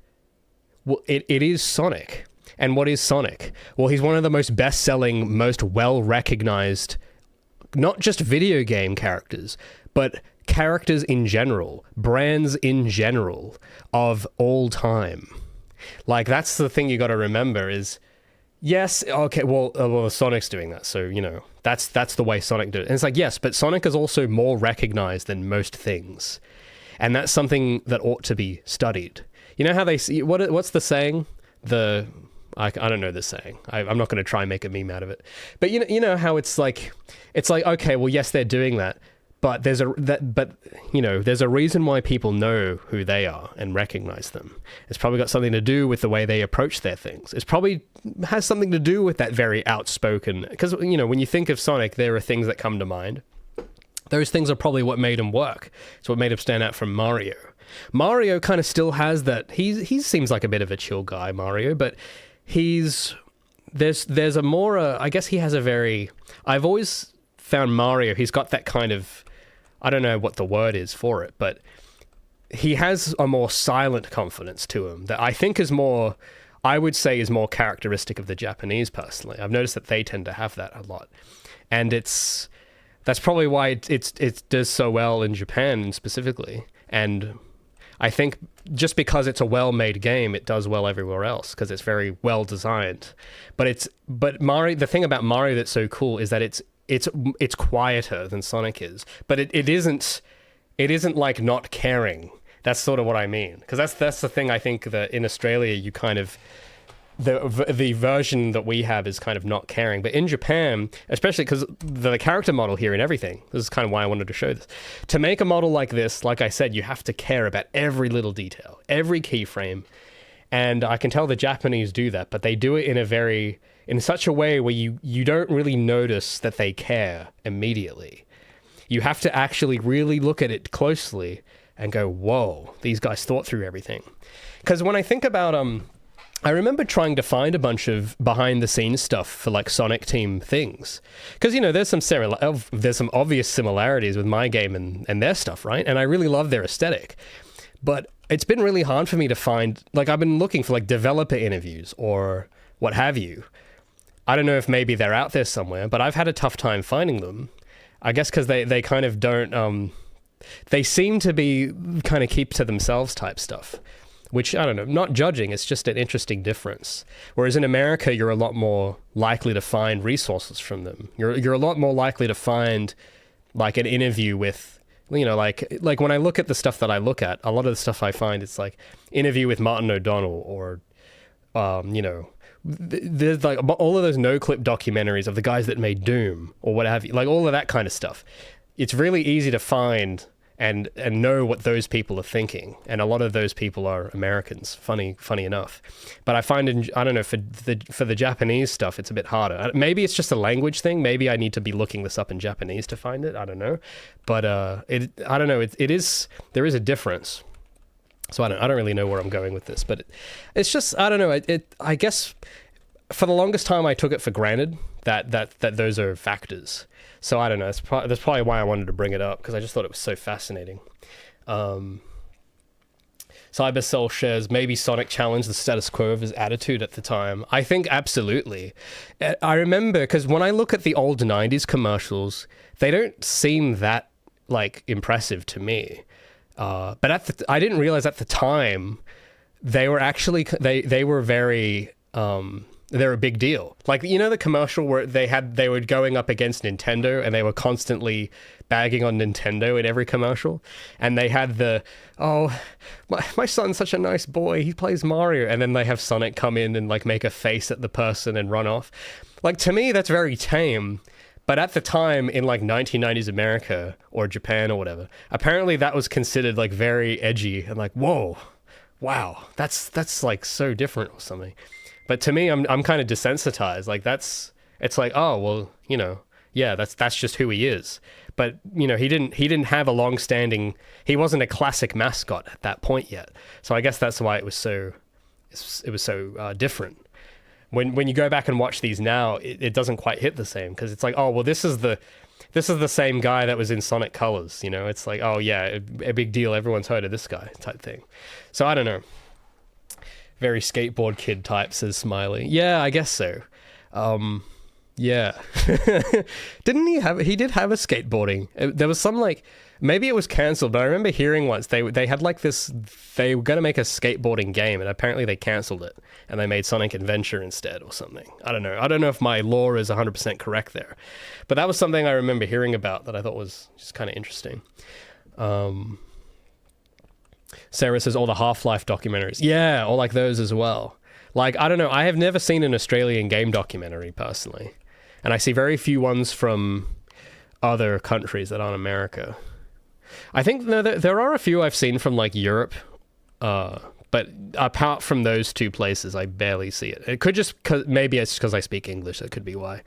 it is Sonic. And what is Sonic? Well, he's one of the most best-selling, most well-recognized, not just video game characters, but characters in general, brands in general of all time. Like, that's the thing you got to remember is, yes, okay, well, Sonic's doing that, so, that's the way Sonic did it. And it's like, yes, but Sonic is also more recognized than most things. And that's something that ought to be studied. You know how they see, what's the saying? I don't know the saying. I'm not going to try and make a meme out of it. But you know how it's like, okay, well, yes, they're doing that. But there's a reason why people know who they are and recognize them. It's probably got something to do with the way they approach their things. It's probably has something to do with that very outspoken, because, when you think of Sonic, there are things that come to mind. Those things are probably what made him work. It's what made him stand out from Mario. Mario kind of still has that. He seems like a bit of a chill guy, Mario, but there's a more, I guess he has a very, I've always found Mario, he's got that kind of, I don't know what the word is for it, but he has a more silent confidence to him that I think is more, I would say, is more characteristic of the Japanese personally. I've noticed that they tend to have that a lot. And that's probably why it does so well in Japan specifically. And I think just because it's a well-made game, it does well everywhere else because it's very well designed. But Mario, the thing about Mario that's so cool is that it's quieter than Sonic is, but it isn't like not caring. That's sort of what I mean, because that's the thing. I think that in Australia you kind of the version that we have is kind of not caring, but in Japan, especially because the character model here and everything, this is kind of why I wanted to show this. To make a model like this, like I said, you have to care about every little detail, every keyframe, and I can tell the Japanese do that, but they do it in such a way where you don't really notice that they care immediately. You have to actually really look at it closely and go, whoa, these guys thought through everything. Because when I think about I remember trying to find a bunch of behind-the-scenes stuff for like Sonic Team things, because there's some obvious similarities with my game and their stuff, right? And I really love their aesthetic, but it's been really hard for me to find. Like I've been looking for like developer interviews or what have you. I don't know if maybe they're out there somewhere, but I've had a tough time finding them. I guess because they kind of don't. They seem to be kind of keep to themselves type stuff. Which, I don't know, not judging, it's just an interesting difference. Whereas in America, you're a lot more likely to find resources from them. You're a lot more likely to find, like, an interview with, like when I look at the stuff that I look at, a lot of the stuff I find, it's like, interview with Martin O'Donnell or, there's like all of those no-clip documentaries of the guys that made Doom or what have you, like all of that kind of stuff. It's really easy to find and know what those people are thinking. And a lot of those people are Americans, funny enough. But I find, I don't know, for the Japanese stuff, it's a bit harder. Maybe it's just a language thing. Maybe I need to be looking this up in Japanese to find it. I don't know. But I don't know. There is a difference. So I don't really know where I'm going with this. But it's just, I don't know. I guess for the longest time, I took it for granted that those are factors. So I don't know. That's probably why I wanted to bring it up, because I just thought it was so fascinating. Cybercell shares maybe Sonic challenged the status quo of his attitude at the time. I think absolutely. I remember, because when I look at the old 90s commercials, they don't seem that like impressive to me. But I didn't realize at the time they were actually they were very they're a big deal. Like, the commercial where they were going up against Nintendo and they were constantly bagging on Nintendo in every commercial. And they had my son's such a nice boy, he plays Mario. And then they have Sonic come in and like make a face at the person and run off. Like, to me, that's very tame. But at the time in like 1990s America or Japan or whatever, apparently that was considered like very edgy and like, whoa, wow, that's like so different or something. But to me, I'm kind of desensitized. Like it's like, oh well, yeah, that's just who he is. But he didn't have a long-standing. He wasn't a classic mascot at that point yet. So I guess that's why it was so different. When you go back and watch these now, it doesn't quite hit the same, because it's like, oh well, this is the same guy that was in Sonic Colors. It's like, oh yeah, a big deal. Everyone's heard of this guy type thing. So I don't know. Very skateboard kid type, says Smiley. Yeah, I guess so. Yeah. He did have a skateboarding. There was some like, maybe it was cancelled, but I remember hearing once they had like this, they were going to make a skateboarding game and apparently they cancelled it and they made Sonic Adventure instead or something. I don't know if my lore is 100% correct there, but that was something I remember hearing about that I thought was just kind of interesting. Sarah says all the Half-Life documentaries. Yeah, or like those as well. Like, I don't know. I have never seen an Australian game documentary personally. And I see very few ones from other countries that aren't America. I think there are a few I've seen from like Europe. But apart from those two places, I barely see it. It could just, maybe it's because I speak English. That could be why.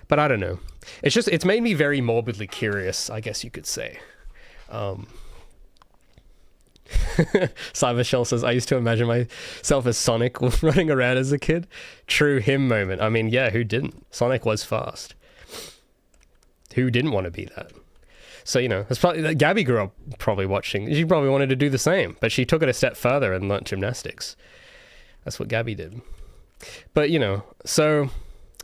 But I don't know. It's made me very morbidly curious, I guess you could say. Cybershell says, I used to imagine myself as Sonic running around as a kid. True him moment. I mean, yeah, who didn't? Sonic was fast. Who didn't want to be that? So, you know, that's probably, Gabby grew up probably watching. She probably wanted to do the same, but she took it a step further and learnt gymnastics. That's what Gabby did. But, you know, so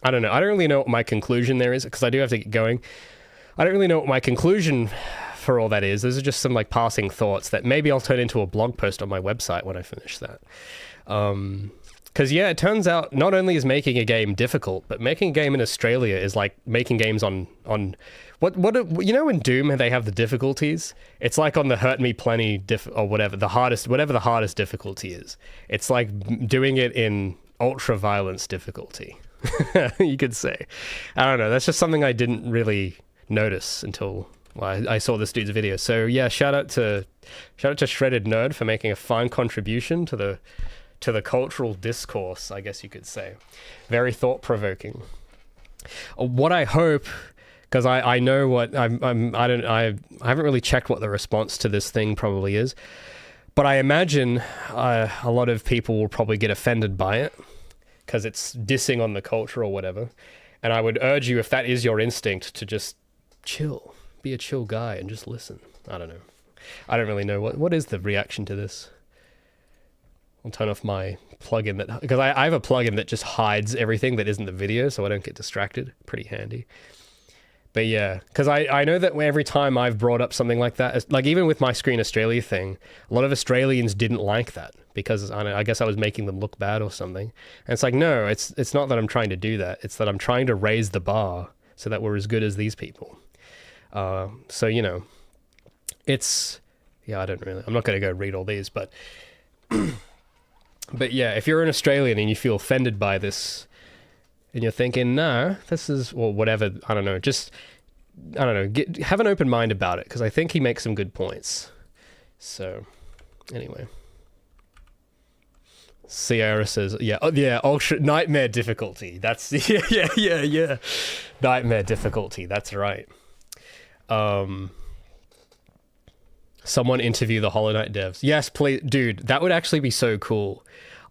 I don't know. I don't really know what my conclusion there is, because I do have to get going. I don't really know what my conclusion for all that is. Those are just some like passing thoughts that maybe I'll turn into a blog post on my website when I finish that. Because yeah, it turns out not only is making a game difficult, but making a game in Australia is like making games on what you know, in Doom they have the difficulties. It's like on the Hurt Me Plenty or whatever the hardest difficulty is. It's like doing it in ultra violence difficulty. You could say. I don't know. That's just something I didn't really notice until I saw this dude's video. So yeah, shout out to Shredded Nerd for making a fine contribution to the cultural discourse, I guess you could say. Very thought-provoking. What I hope, because I know what I haven't really checked what the response to this thing probably is, but I imagine a lot of people will probably get offended by it because it's dissing on the culture or whatever. And I would urge you, if that is your instinct, to just chill, be a chill guy and just listen. I don't know. I don't really know what is the reaction to this. I'll turn off my plugin because I have a plugin that just hides everything that isn't the video, so I don't get distracted. Pretty handy. But yeah, because I know that every time I've brought up something like that, like even with my Screen Australia thing, a lot of Australians didn't like that because I guess I was making them look bad or something. And it's like, no, it's not that I'm trying to do that. It's that I'm trying to raise the bar so that we're as good as these people. So, you know, it's, yeah, I'm not going to go read all these, but, but yeah, if you're an Australian and you feel offended by this and you're thinking, no, this is, or whatever, I don't know, have an open mind about it, because I think he makes some good points. So, anyway. Sierra says, ultra nightmare difficulty. That's, yeah. Nightmare difficulty, that's right. Someone interview the Hollow Knight devs. Yes, please, dude, that would actually be so cool.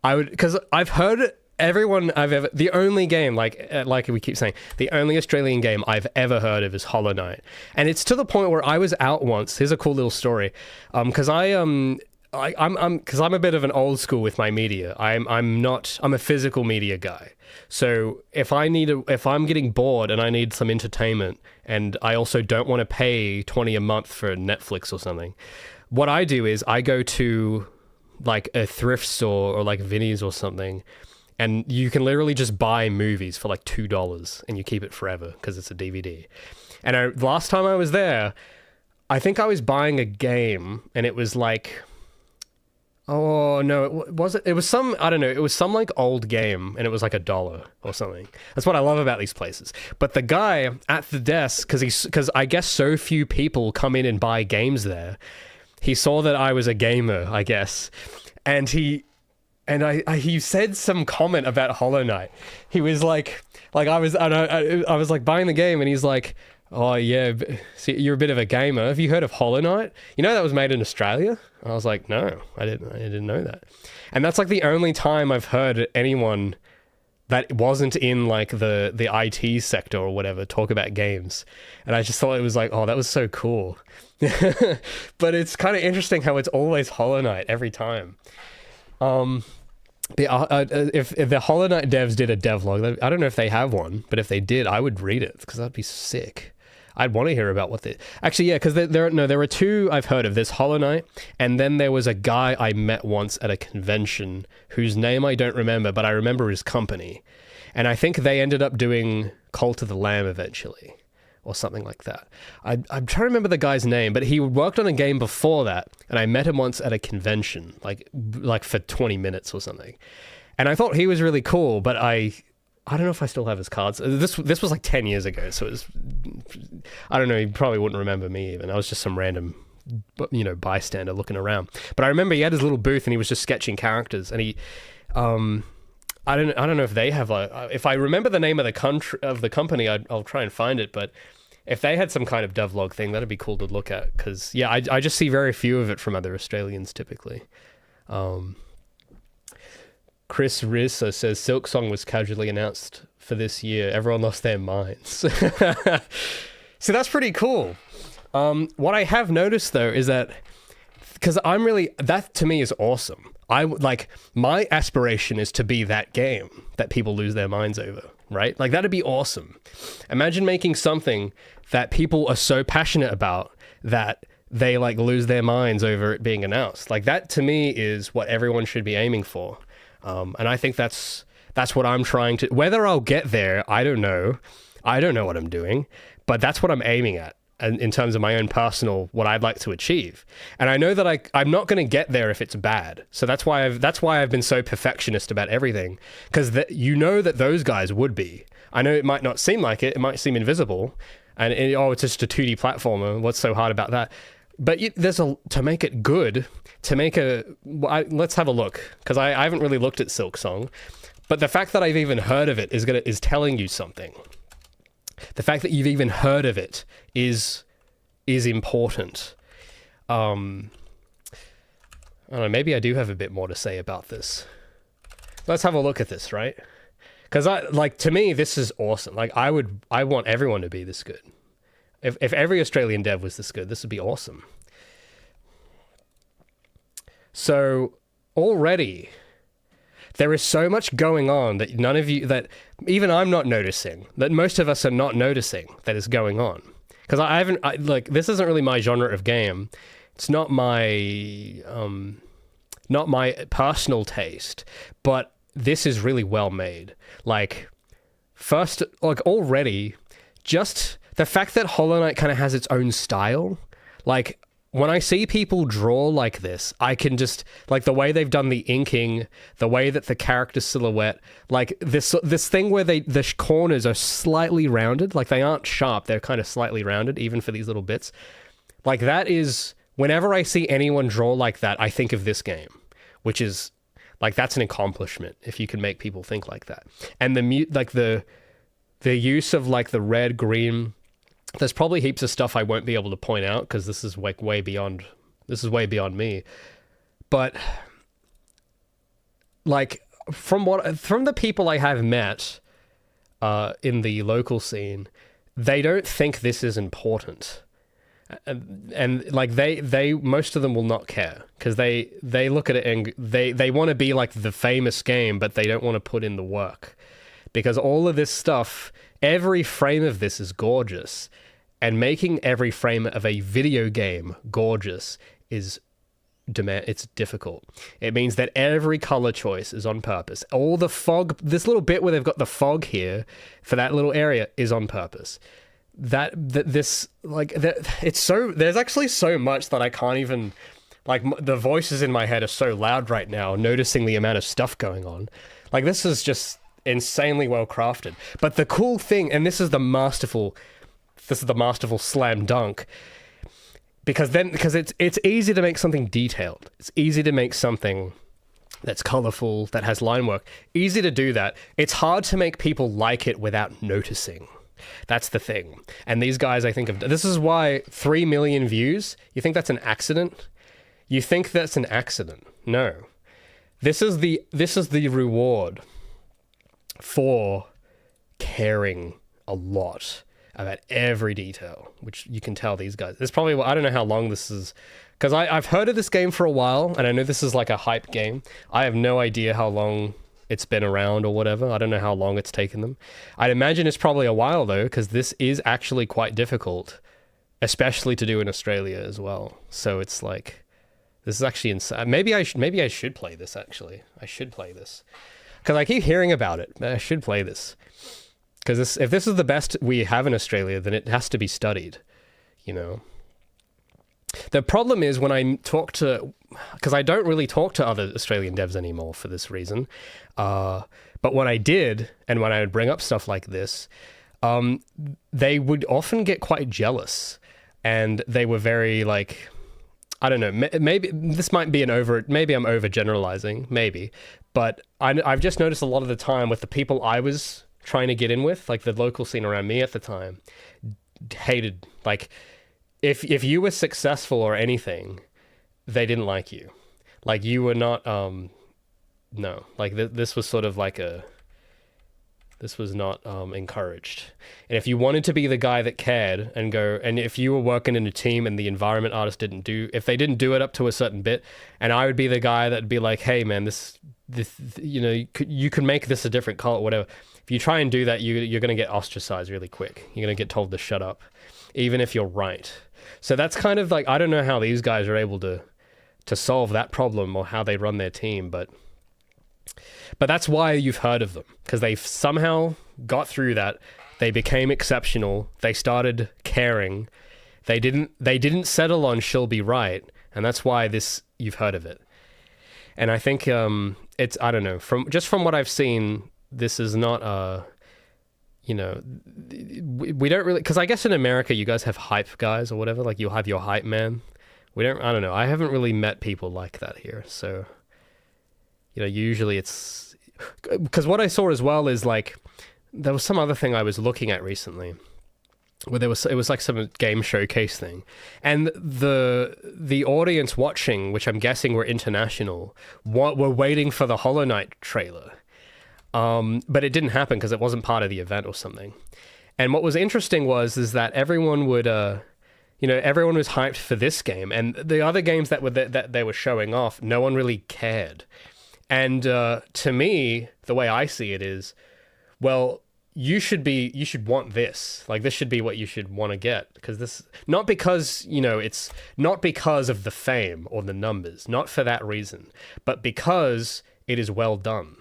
Because I've heard the only game, like we keep saying, the only Australian game I've ever heard of is Hollow Knight. And it's to the point where I was out once. Here's a cool little story. Because I'm a bit of an old school with my media. I'm a physical media guy. So if I'm getting bored and I need some entertainment, and I also don't want to pay $20 a month for Netflix or something, what I do is I go to like a thrift store or like Vinnie's or something, and you can literally just buy movies for like $2 and you keep it forever because it's a DVD. And last time I was there, I think I was buying a game, and it was like, oh no, it was some, I don't know, it was some like old game, and it was like $1 or something. That's what I love about these places. But the guy at the desk, because I guess so few people come in and buy games there, he saw that I was a gamer, I guess, and he said some comment about Hollow Knight. He was like I was like buying the game, and he's like, oh yeah, see, you're a bit of a gamer. Have you heard of Hollow Knight? You know that was made in Australia? I was like, no, I didn't know that. And that's like the only time I've heard anyone that wasn't in like the IT sector or whatever talk about games. And I just thought it was like, oh, that was so cool. But it's kind of interesting how it's always Hollow Knight every time. If the Hollow Knight devs did a devlog, I don't know if they have one, but if they did, I would read it because that'd be sick. I'd want to hear about what they... Actually, yeah, because there were two I've heard of. There's Hollow Knight, and then there was a guy I met once at a convention whose name I don't remember, but I remember his company. And I think they ended up doing Cult of the Lamb eventually, or something like that. I'm trying to remember the guy's name, but he worked on a game before that, and I met him once at a convention, like for 20 minutes or something. And I thought he was really cool, but I don't know if I still have his cards. This was like 10 years ago, so it was, I don't know, he probably wouldn't remember me even. I was just some random, bystander looking around. But I remember he had his little booth and he was just sketching characters, and he, I don't know if they have if I remember the name of the company, I'll try and find it, but if they had some kind of devlog thing, that'd be cool to look at, because yeah, I just see very few of it from other Australians typically. Chris Rissa says Silk Song was casually announced for this year. Everyone lost their minds. So that's pretty cool. What I have noticed though is that because that to me is awesome. Like my aspiration is to be that game that people lose their minds over, right? Like that'd be awesome. Imagine making something that people are so passionate about that they like lose their minds over it being announced. Like that to me is what everyone should be aiming for. And I think that's what I'm trying to, whether I'll get there, I don't know. I don't know what I'm doing, but that's what I'm aiming at. And in terms of my own personal, what I'd like to achieve. And I know that I'm not going to get there if it's bad. So that's why I've been so perfectionist about everything. Because you know that those guys would be. I know it might not seem like it. It might seem invisible. And it's just a 2D platformer. What's so hard about that? But to make it good, let's have a look. Because I haven't really looked at Silk Song. But the fact that I've even heard of it is telling you something. The fact that you've even heard of it is important. I don't know, maybe I do have a bit more to say about this. Let's have a look at this, right? Because to me, this is awesome. Like I want everyone to be this good. If every Australian dev was this good, this would be awesome. So already there is so much going on that that even I'm not noticing, that most of us are not noticing that is going on. Because this isn't really my genre of game. It's not my personal taste, but this is really well made. Like, first, like already, just the fact that Hollow Knight kind of has its own style, like, when I see people draw like this, I can just, like, the way they've done the inking, the way that the character silhouette, like, this thing where the corners are slightly rounded, like, they aren't sharp, they're kind of slightly rounded, even for these little bits. Like, that is, whenever I see anyone draw like that, I think of this game, which is, like, that's an accomplishment, if you can make people think like that. And the use of, like, the red, green... There's probably heaps of stuff I won't be able to point out because this is like way beyond me. But like from the people I have met in the local scene, they don't think this is important. And like they most of them will not care because they look at it and they want to be like the famous game, but they don't want to put in the work because all of this stuff, every frame of this is gorgeous. And making every frame of a video game gorgeous it's difficult. It means that every color choice is on purpose. All the fog, this little bit where they've got the fog here for that little area is on purpose. There's actually so much that I can't even, like, the voices in my head are so loud right now, noticing the amount of stuff going on. Like, this is just insanely well crafted. But the cool thing, and this is the masterful slam dunk, because it's easy to make something detailed. It's easy to make something that's colorful, that has line work. Easy to do that. It's hard to make people like it without noticing. That's the thing. And these guys, I think, this is why 3 million views, you think that's an accident? You think that's an accident. No. This is the reward for caring a lot about every detail, which you can tell these guys. There's probably, I don't know how long this is, because I've heard of this game for a while, and I know this is like a hype game. I have no idea how long it's been around or whatever. I don't know how long it's taken them. I'd imagine it's probably a while, though, because this is actually quite difficult, especially to do in Australia as well. So it's like, this is actually insane. Maybe I should play this, actually. I should play this. Because I keep hearing about it, but I should play this. Because if this is the best we have in Australia, then it has to be studied, you know. The problem is when I talk to... Because I don't really talk to other Australian devs anymore for this reason. But when I did, and when I would bring up stuff like this, they would often get quite jealous. And they were very, like... I don't know, maybe this might be maybe I'm overgeneralizing, maybe. But I've just noticed a lot of the time with the people I was trying to get in with, like the local scene around me at the time, hated, like, if you were successful or anything, they didn't like you. Like, you were not, no, like this was sort of like This was not encouraged. And if you wanted to be the guy that cared and go, and if you were working in a team and the environment artist if they didn't do it up to a certain bit, and I would be the guy that'd be like, hey man, this you can make this a different color, whatever. If you try and do that, you're going to get ostracized really quick. You're going to get told to shut up, even if you're right. So that's kind of like, I don't know how these guys are able to solve that problem or how they run their team, but that's why you've heard of them, because they've somehow got through that. They became exceptional. They started caring. They didn't settle on she'll be right, and that's why you've heard of it. And I think it's, I don't know, from what I've seen, this is not we don't really, because I guess in America you guys have hype guys or whatever, like you'll have your hype man. I don't know, I haven't really met people like that here. So usually it's because what I saw as well is like there was some other thing I was looking at recently where it was like some game showcase thing, and the audience watching, which I'm guessing were international, were waiting for the Hollow Knight trailer. But it didn't happen because it wasn't part of the event or something. And what was interesting is that everyone would, everyone was hyped for this game, and the other games that they were showing off, no one really cared. And to me, the way I see it is, well, you should want this. Like, this should be what you should want to get, because this, not because, it's not because of the fame or the numbers, not for that reason, but because it is well done.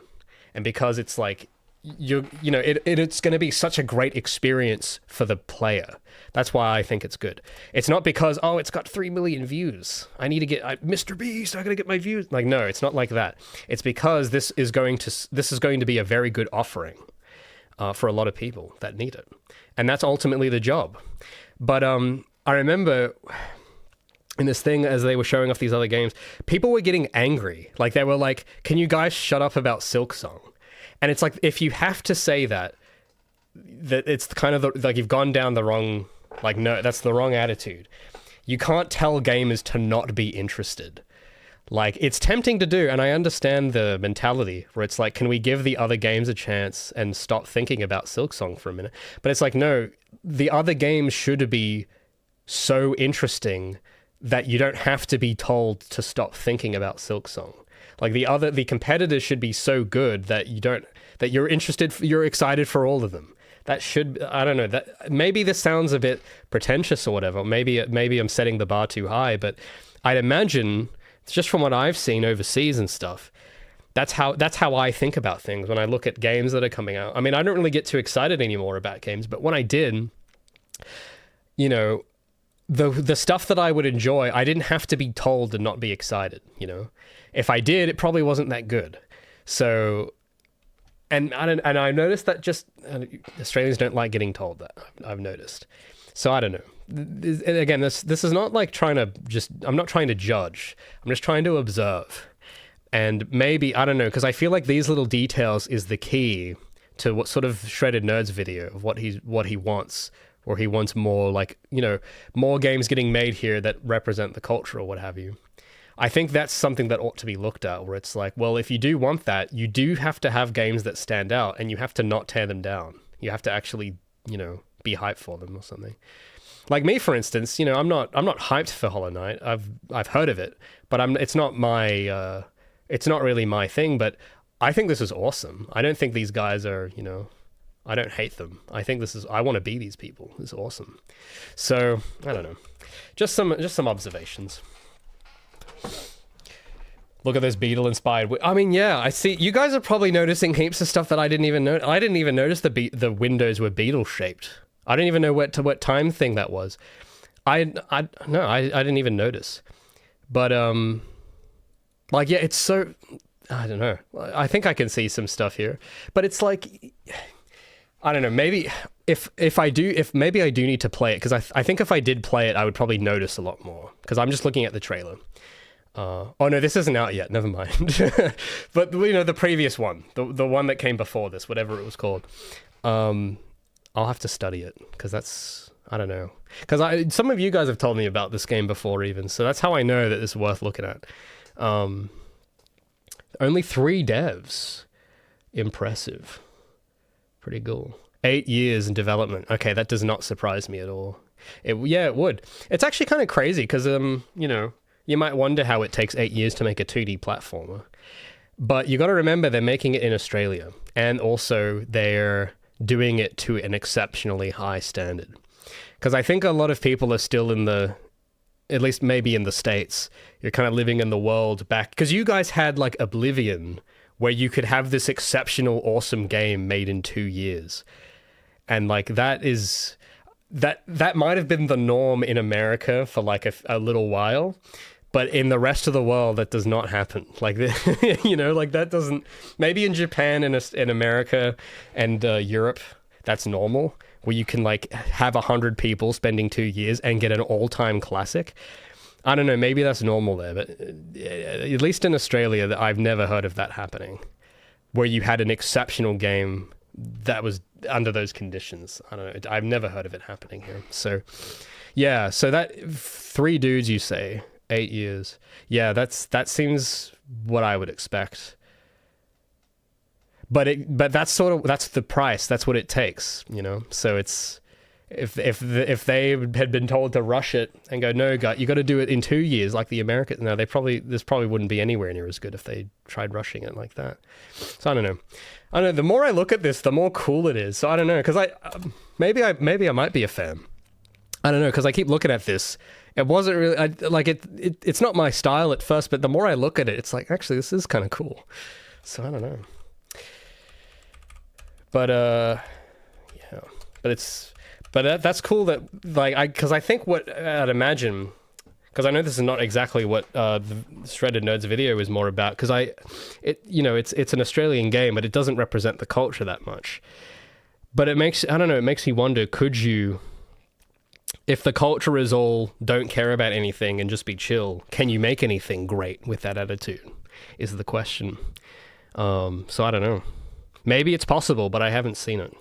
And because it's like, it's going to be such a great experience for the player. That's why I think it's good. It's not because, it's got 3 million views. I need to get Mr. Beast. I got to get my views. Like, no, it's not like that. It's because this is going to be a very good offering for a lot of people that need it. And that's ultimately the job. But I remember in this thing, as they were showing off these other games, people were getting angry. Like, they were like, can you guys shut up about Silksong? And it's like, if you have to say that it's kind of like you've gone down the wrong, like, no, that's the wrong attitude. You can't tell gamers to not be interested. Like, it's tempting to do, and I understand the mentality where it's like, can we give the other games a chance and stop thinking about Silksong for a minute? But it's like, no, the other games should be so interesting that you don't have to be told to stop thinking about Silksong. Like, the competitors should be so good that you're excited for all of them. That should, I don't know, that maybe this sounds a bit pretentious or whatever. Maybe I'm setting the bar too high, but I'd imagine, just from what I've seen overseas and stuff, that's how I think about things when I look at games that are coming out. I mean, I don't really get too excited anymore about games, but when I did, the stuff that I would enjoy, I didn't have to be told to not be excited, If I did, it probably wasn't that good. So, and I noticed that just Australians don't like getting told that. I've noticed. So I don't know. Again, this is not like I'm not trying to judge. I'm just trying to observe. And maybe, I don't know, because I feel like these little details is the key to what sort of Shredded Nerd's video of what he wants. Or he wants more, like, more games getting made here that represent the culture or what have you. I think that's something that ought to be looked at, where it's like, well, if you do want that, you do have to have games that stand out, and you have to not tear them down. You have to actually, be hyped for them or something. Like me, for instance, I'm not hyped for Hollow Knight. I've heard of it, but it's not really my thing. But I think this is awesome. I don't think these guys are, I don't hate them. I think I want to be these people. It's awesome. So, I don't know. Just some observations. Look at this Beetle-inspired... I mean, yeah, I see... You guys are probably noticing heaps of stuff that I didn't even know. I didn't even notice the windows were beetle-shaped. I didn't even know what time thing that was. I didn't even notice. But, like, yeah, it's so... I don't know. I think I can see some stuff here. But it's like... I don't know, maybe maybe I do need to play it, because I think if I did play it, I would probably notice a lot more, because I'm just looking at the trailer. Oh no, this isn't out yet, never mind. But, the previous one, the one that came before this, whatever it was called, I'll have to study it, because that's, I don't know. Because some of you guys have told me about this game before even, so that's how I know that it's worth looking at. Only 3 devs. Impressive. Pretty cool. 8 years in development. Okay, that does not surprise me at all. Yeah, it would. It's actually kind of crazy because, you might wonder how it takes 8 years to make a 2D platformer. But you got to remember they're making it in Australia, and also they're doing it to an exceptionally high standard. Because I think a lot of people are still at least maybe in the States, you're kind of living in the world back. Because you guys had like Oblivion, where you could have this exceptional, awesome game made in 2 years. And like that might have been the norm in America for like a little while. But in the rest of the world, that does not happen. Like, like that doesn't... Maybe in Japan and in America and Europe, that's normal, where you can like have 100 people spending 2 years and get an all-time classic. I don't know, maybe that's normal there, but at least in Australia, I've never heard of that happening, where you had an exceptional game that was under those conditions. I don't know, I've never heard of it happening here. So, yeah, so that 3 dudes, you say... 8 years. Yeah, that seems what I would expect. But that's the price. That's what it takes, So it's if they had been told to rush it and go, no, you got to do it in 2 years, like the Americans. No, this probably wouldn't be anywhere near as good if they tried rushing it like that. So I don't know. The more I look at this, the more cool it is. So I don't know, because maybe I might be a fan. I don't know, because I keep looking at this. It wasn't really it's not my style at first, but the more I look at it, it's like, actually, this is kind of cool. So I don't know. But yeah, but that's cool that because I think what I'd imagine, because I know this is not exactly what the Shredded Nerds video is more about, because it's an Australian game, but it doesn't represent the culture that much. But it makes me wonder, could you? If the culture is all don't care about anything and just be chill, can you make anything great with that attitude? Is the question. So I don't know. Maybe it's possible, but I haven't seen it.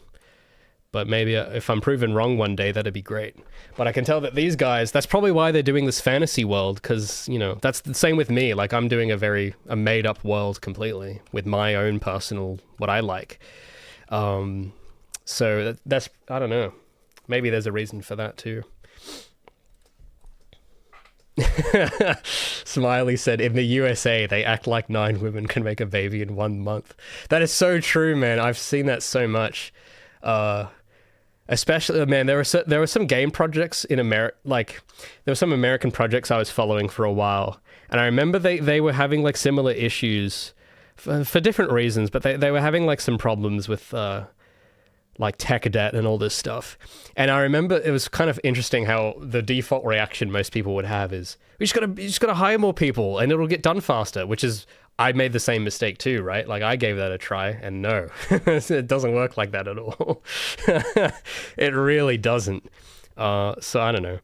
But maybe if I'm proven wrong one day, that'd be great. But I can tell that these guys, that's probably why they're doing this fantasy world, because, that's the same with me. Like, I'm doing a made-up world completely with my own personal, what I like. So that's, I don't know. Maybe there's a reason for that too. Smiley said, in the USA, they act like 9 women can make a baby in 1 month. That is so true, man. I've seen that so much. Especially, man, there were some game projects in America, like, there were some American projects I was following for a while. And I remember they were having, like, similar issues for different reasons, but they were having, like, some problems with... like tech debt and all this stuff. And I remember it was kind of interesting how the default reaction most people would have is, you just gotta hire more people and it'll get done faster, which is, I made the same mistake too, right? Like, I gave that a try, and no, it doesn't work like that at all. It really doesn't. So I don't know.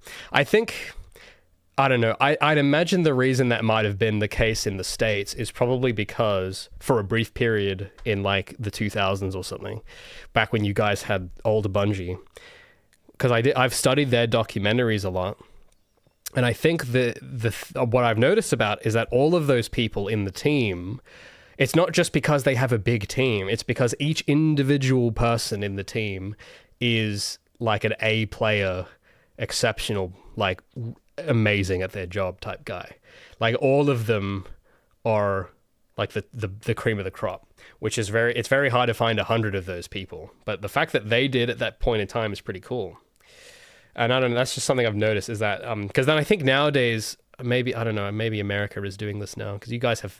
I'd imagine the reason that might have been the case in the States is probably because for a brief period in like the 2000s or something, back when you guys had old Bungie, because I've studied their documentaries a lot, and I think what I've noticed about is that all of those people in the team, it's not just because they have a big team, it's because each individual person in the team is like an A player, exceptional, like amazing at their job type guy. Like, all of them are like the cream of the crop, which is it's very hard to find 100 of those people. But the fact that they did at that point in time is pretty cool. And I don't know, that's just something I've noticed, is that because then I think nowadays, maybe America is doing this now, because you guys have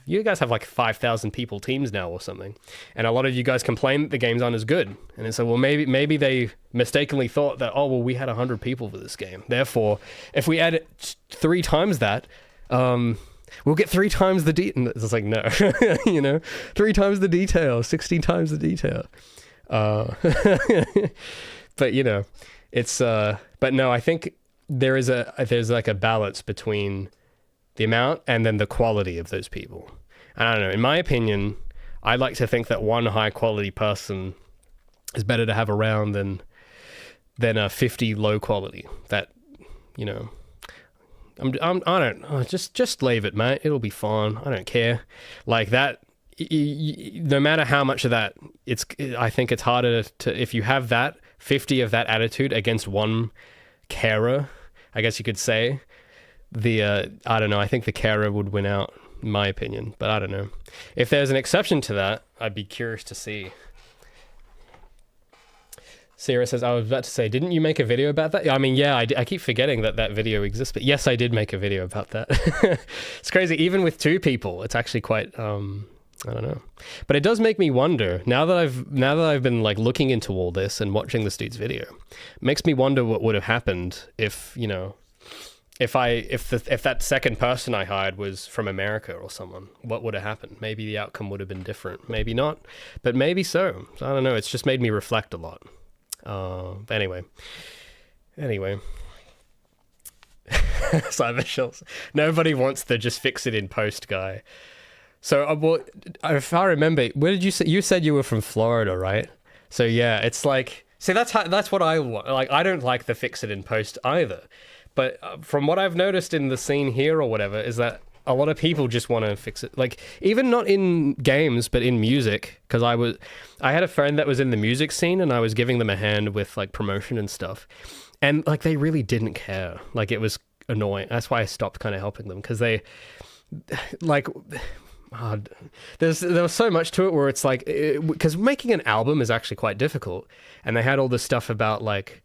like 5,000 people teams now or something, and a lot of you guys complain that the games aren't as good, and it's like, well, maybe they mistakenly thought that, oh well, we had 100 people for this game, therefore if we add it 3 times that, we'll get 3 times the detail. It's like, no. 3 times the detail, 16 times the detail. But it's but no, I think there's like a balance between the amount and then the quality of those people. And I don't know, in my opinion, I like to think that one high quality person is better to have around than 50 low quality. That, just leave it, mate. It'll be fine. I don't care. Like that, no matter how much of that, I think it's harder to, if you have that 50 of that attitude against one carer, I guess you could say, I don't know, I think the carer would win out, in my opinion, but I don't know. If there's an exception to that, I'd be curious to see. Sarah says, I was about to say, didn't you make a video about that? I mean, yeah, I keep forgetting that video exists, but yes, I did make a video about that. It's crazy. Even with 2 people, it's actually quite, I don't know. But it does make me wonder, now that I've been like looking into all this and watching this dude's video, it makes me wonder what would have happened if, you know, if that second person I hired was from America or someone, what would have happened? Maybe the outcome would have been different. Maybe not, but maybe so. I don't know. It's just made me reflect a lot. Anyway. Cyber Shells. Nobody wants the just fix it in post guy. So, well, if I remember, where did you say? You said you were from Florida, right? So yeah, it's like, see, that's what I want. Like, I don't like the fix it in post either. But from what I've noticed in the scene here or whatever, is that a lot of people just want to fix it. Like, even not in games, but in music. Because I had a friend that was in the music scene, and I was giving them a hand with like promotion and stuff. And like, they really didn't care. Like, it was annoying. That's why I stopped kind of helping them, because they, like, there was so much to it where it's like, because making an album is actually quite difficult. And they had all this stuff about like,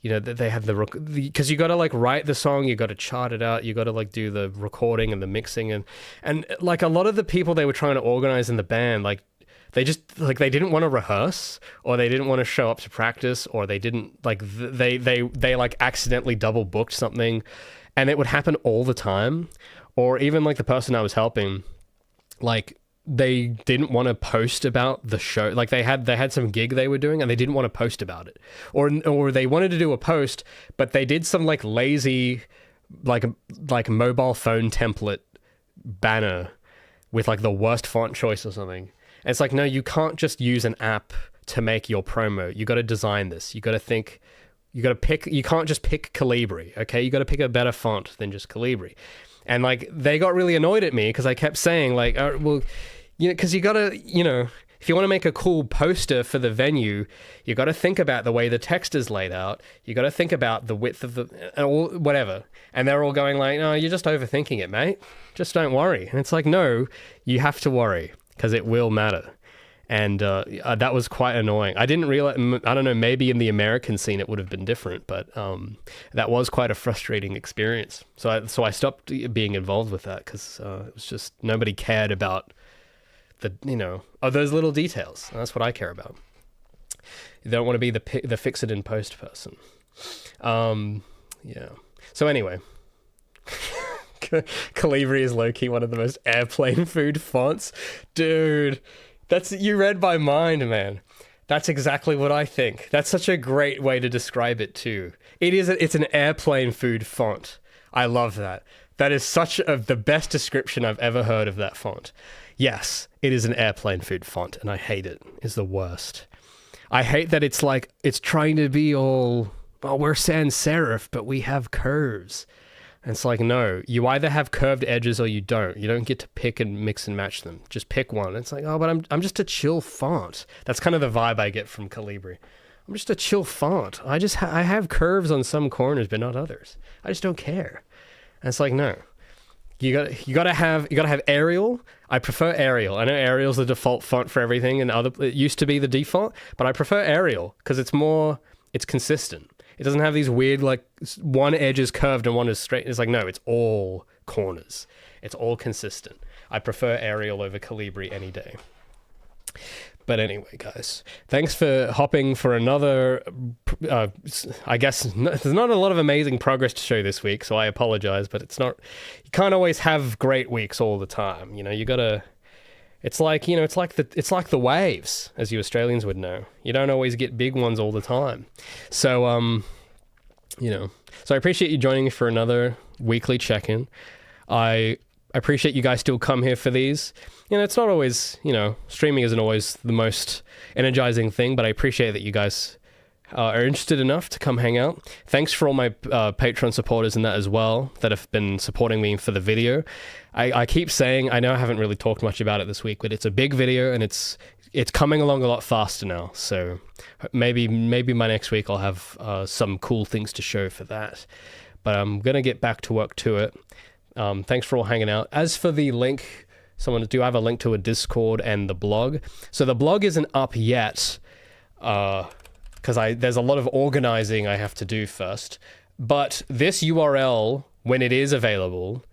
you know, they had because you got to like write the song, you got to chart it out, you got to like do the recording and the mixing, and like a lot of the people they were trying to organize in the band, like they just like, they didn't want to rehearse, or they didn't want to show up to practice, or they didn't like, they like accidentally double booked something, and it would happen all the time. Or even like the person I was helping, like, they didn't want to post about the show. Like, they had some gig they were doing, and they didn't want to post about it, or they wanted to do a post, but they did some like lazy, like mobile phone template banner with like the worst font choice or something. And it's like, no, you can't just use an app to make your promo. You got to design this. You got to think. You got to pick. You can't just pick Calibri. Okay, you got to pick a better font than just Calibri. And like, they got really annoyed at me because I kept saying like, well, you know, because you gotta, you know, if you want to make a cool poster for the venue, you got to think about the way the text is laid out. You got to think about the width of the, or whatever. And they're all going like, no, you're just overthinking it, mate. Just don't worry. And it's like, no, you have to worry, because it will matter. And that was quite annoying. I didn't realize, I don't know, maybe in the American scene it would have been different, but that was quite a frustrating experience. So I stopped being involved with that, because it was just, nobody cared about those little details. And that's what I care about. You don't want to be the fix it in post person. Yeah. So anyway, Calibri is low-key one of the most airplane food fonts. Dude, you read my mind, man. That's exactly what I think. That's such a great way to describe it too. It's an airplane food font. I love that. That is the best description I've ever heard of that font. Yes, it is an airplane food font, and I hate it. It's the worst. I hate that it's like, it's trying to be all, well, we're sans serif, but we have curves. And it's like, no, you either have curved edges or you don't. You don't get to pick and mix and match them. Just pick one. It's like, oh, but I'm just a chill font. That's kind of the vibe I get from Calibri. I'm just a chill font. I have curves on some corners, but not others. I just don't care. And it's like, no. You gotta have Arial. I prefer Arial. I know Arial's the default font for everything, and it used to be the default, but I prefer Arial because it's consistent. It doesn't have these weird, like, one edge is curved and one is straight. It's like, no, it's all corners. It's all consistent. I prefer Arial over Calibri any day. But anyway, guys, thanks for hopping for another, I guess, there's not a lot of amazing progress to show this week, so I apologize, but you can't always have great weeks all the time. You know, you gotta, it's like the waves, as you Australians would know. You don't always get big ones all the time. So, so I appreciate you joining me for another weekly check-in. I appreciate you guys still come here for these. You know, it's not always, streaming isn't always the most energizing thing, but I appreciate that you guys are interested enough to come hang out. Thanks for all my Patreon supporters in that as well that have been supporting me for the video. I keep saying, I know I haven't really talked much about it this week, but it's a big video and it's coming along a lot faster now. So maybe my next week I'll have some cool things to show for that. But I'm going to get back to work to it. Thanks for all hanging out. As for the link, do I have a link to a Discord and the blog? So the blog isn't up yet, because there's a lot of organizing I have to do first. But this URL, when it is available,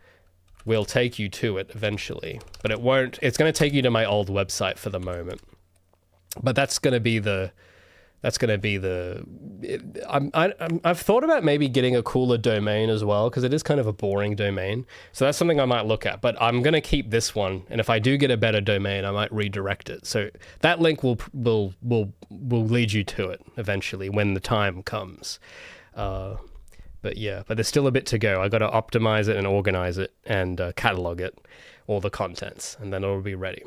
will take you to it eventually. But it won't. It's going to take you to my old website for the moment. But that's going to be the. I've thought about maybe getting a cooler domain as well, because it is kind of a boring domain. So that's something I might look at, but I'm going to keep this one. And if I do get a better domain, I might redirect it. So that link will lead you to it eventually when the time comes. But there's still a bit to go. I got to optimize it and organize it and catalog it, all the contents, and then it'll be ready.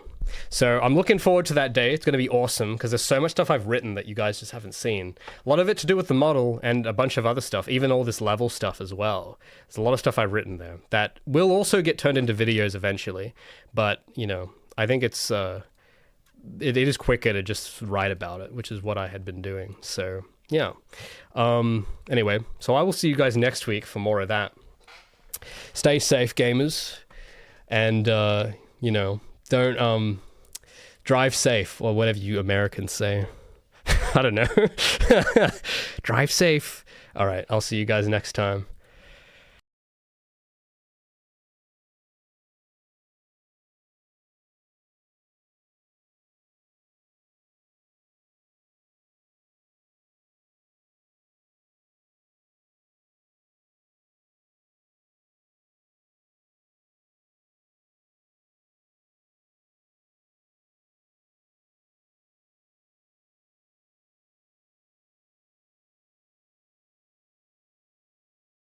So I'm looking forward to that day. It's going to be awesome because there's so much stuff I've written that you guys just haven't seen. A lot of it to do with the model and a bunch of other stuff, even all this level stuff as well. There's a lot of stuff I've written there that will also get turned into videos eventually. But, I think it is quicker to just write about it, which is what I had been doing. So, yeah. Anyway, so I will see you guys next week for more of that. Stay safe, gamers. And, don't drive safe, or whatever you Americans say. I don't know. Drive safe. All right, I'll see you guys next time.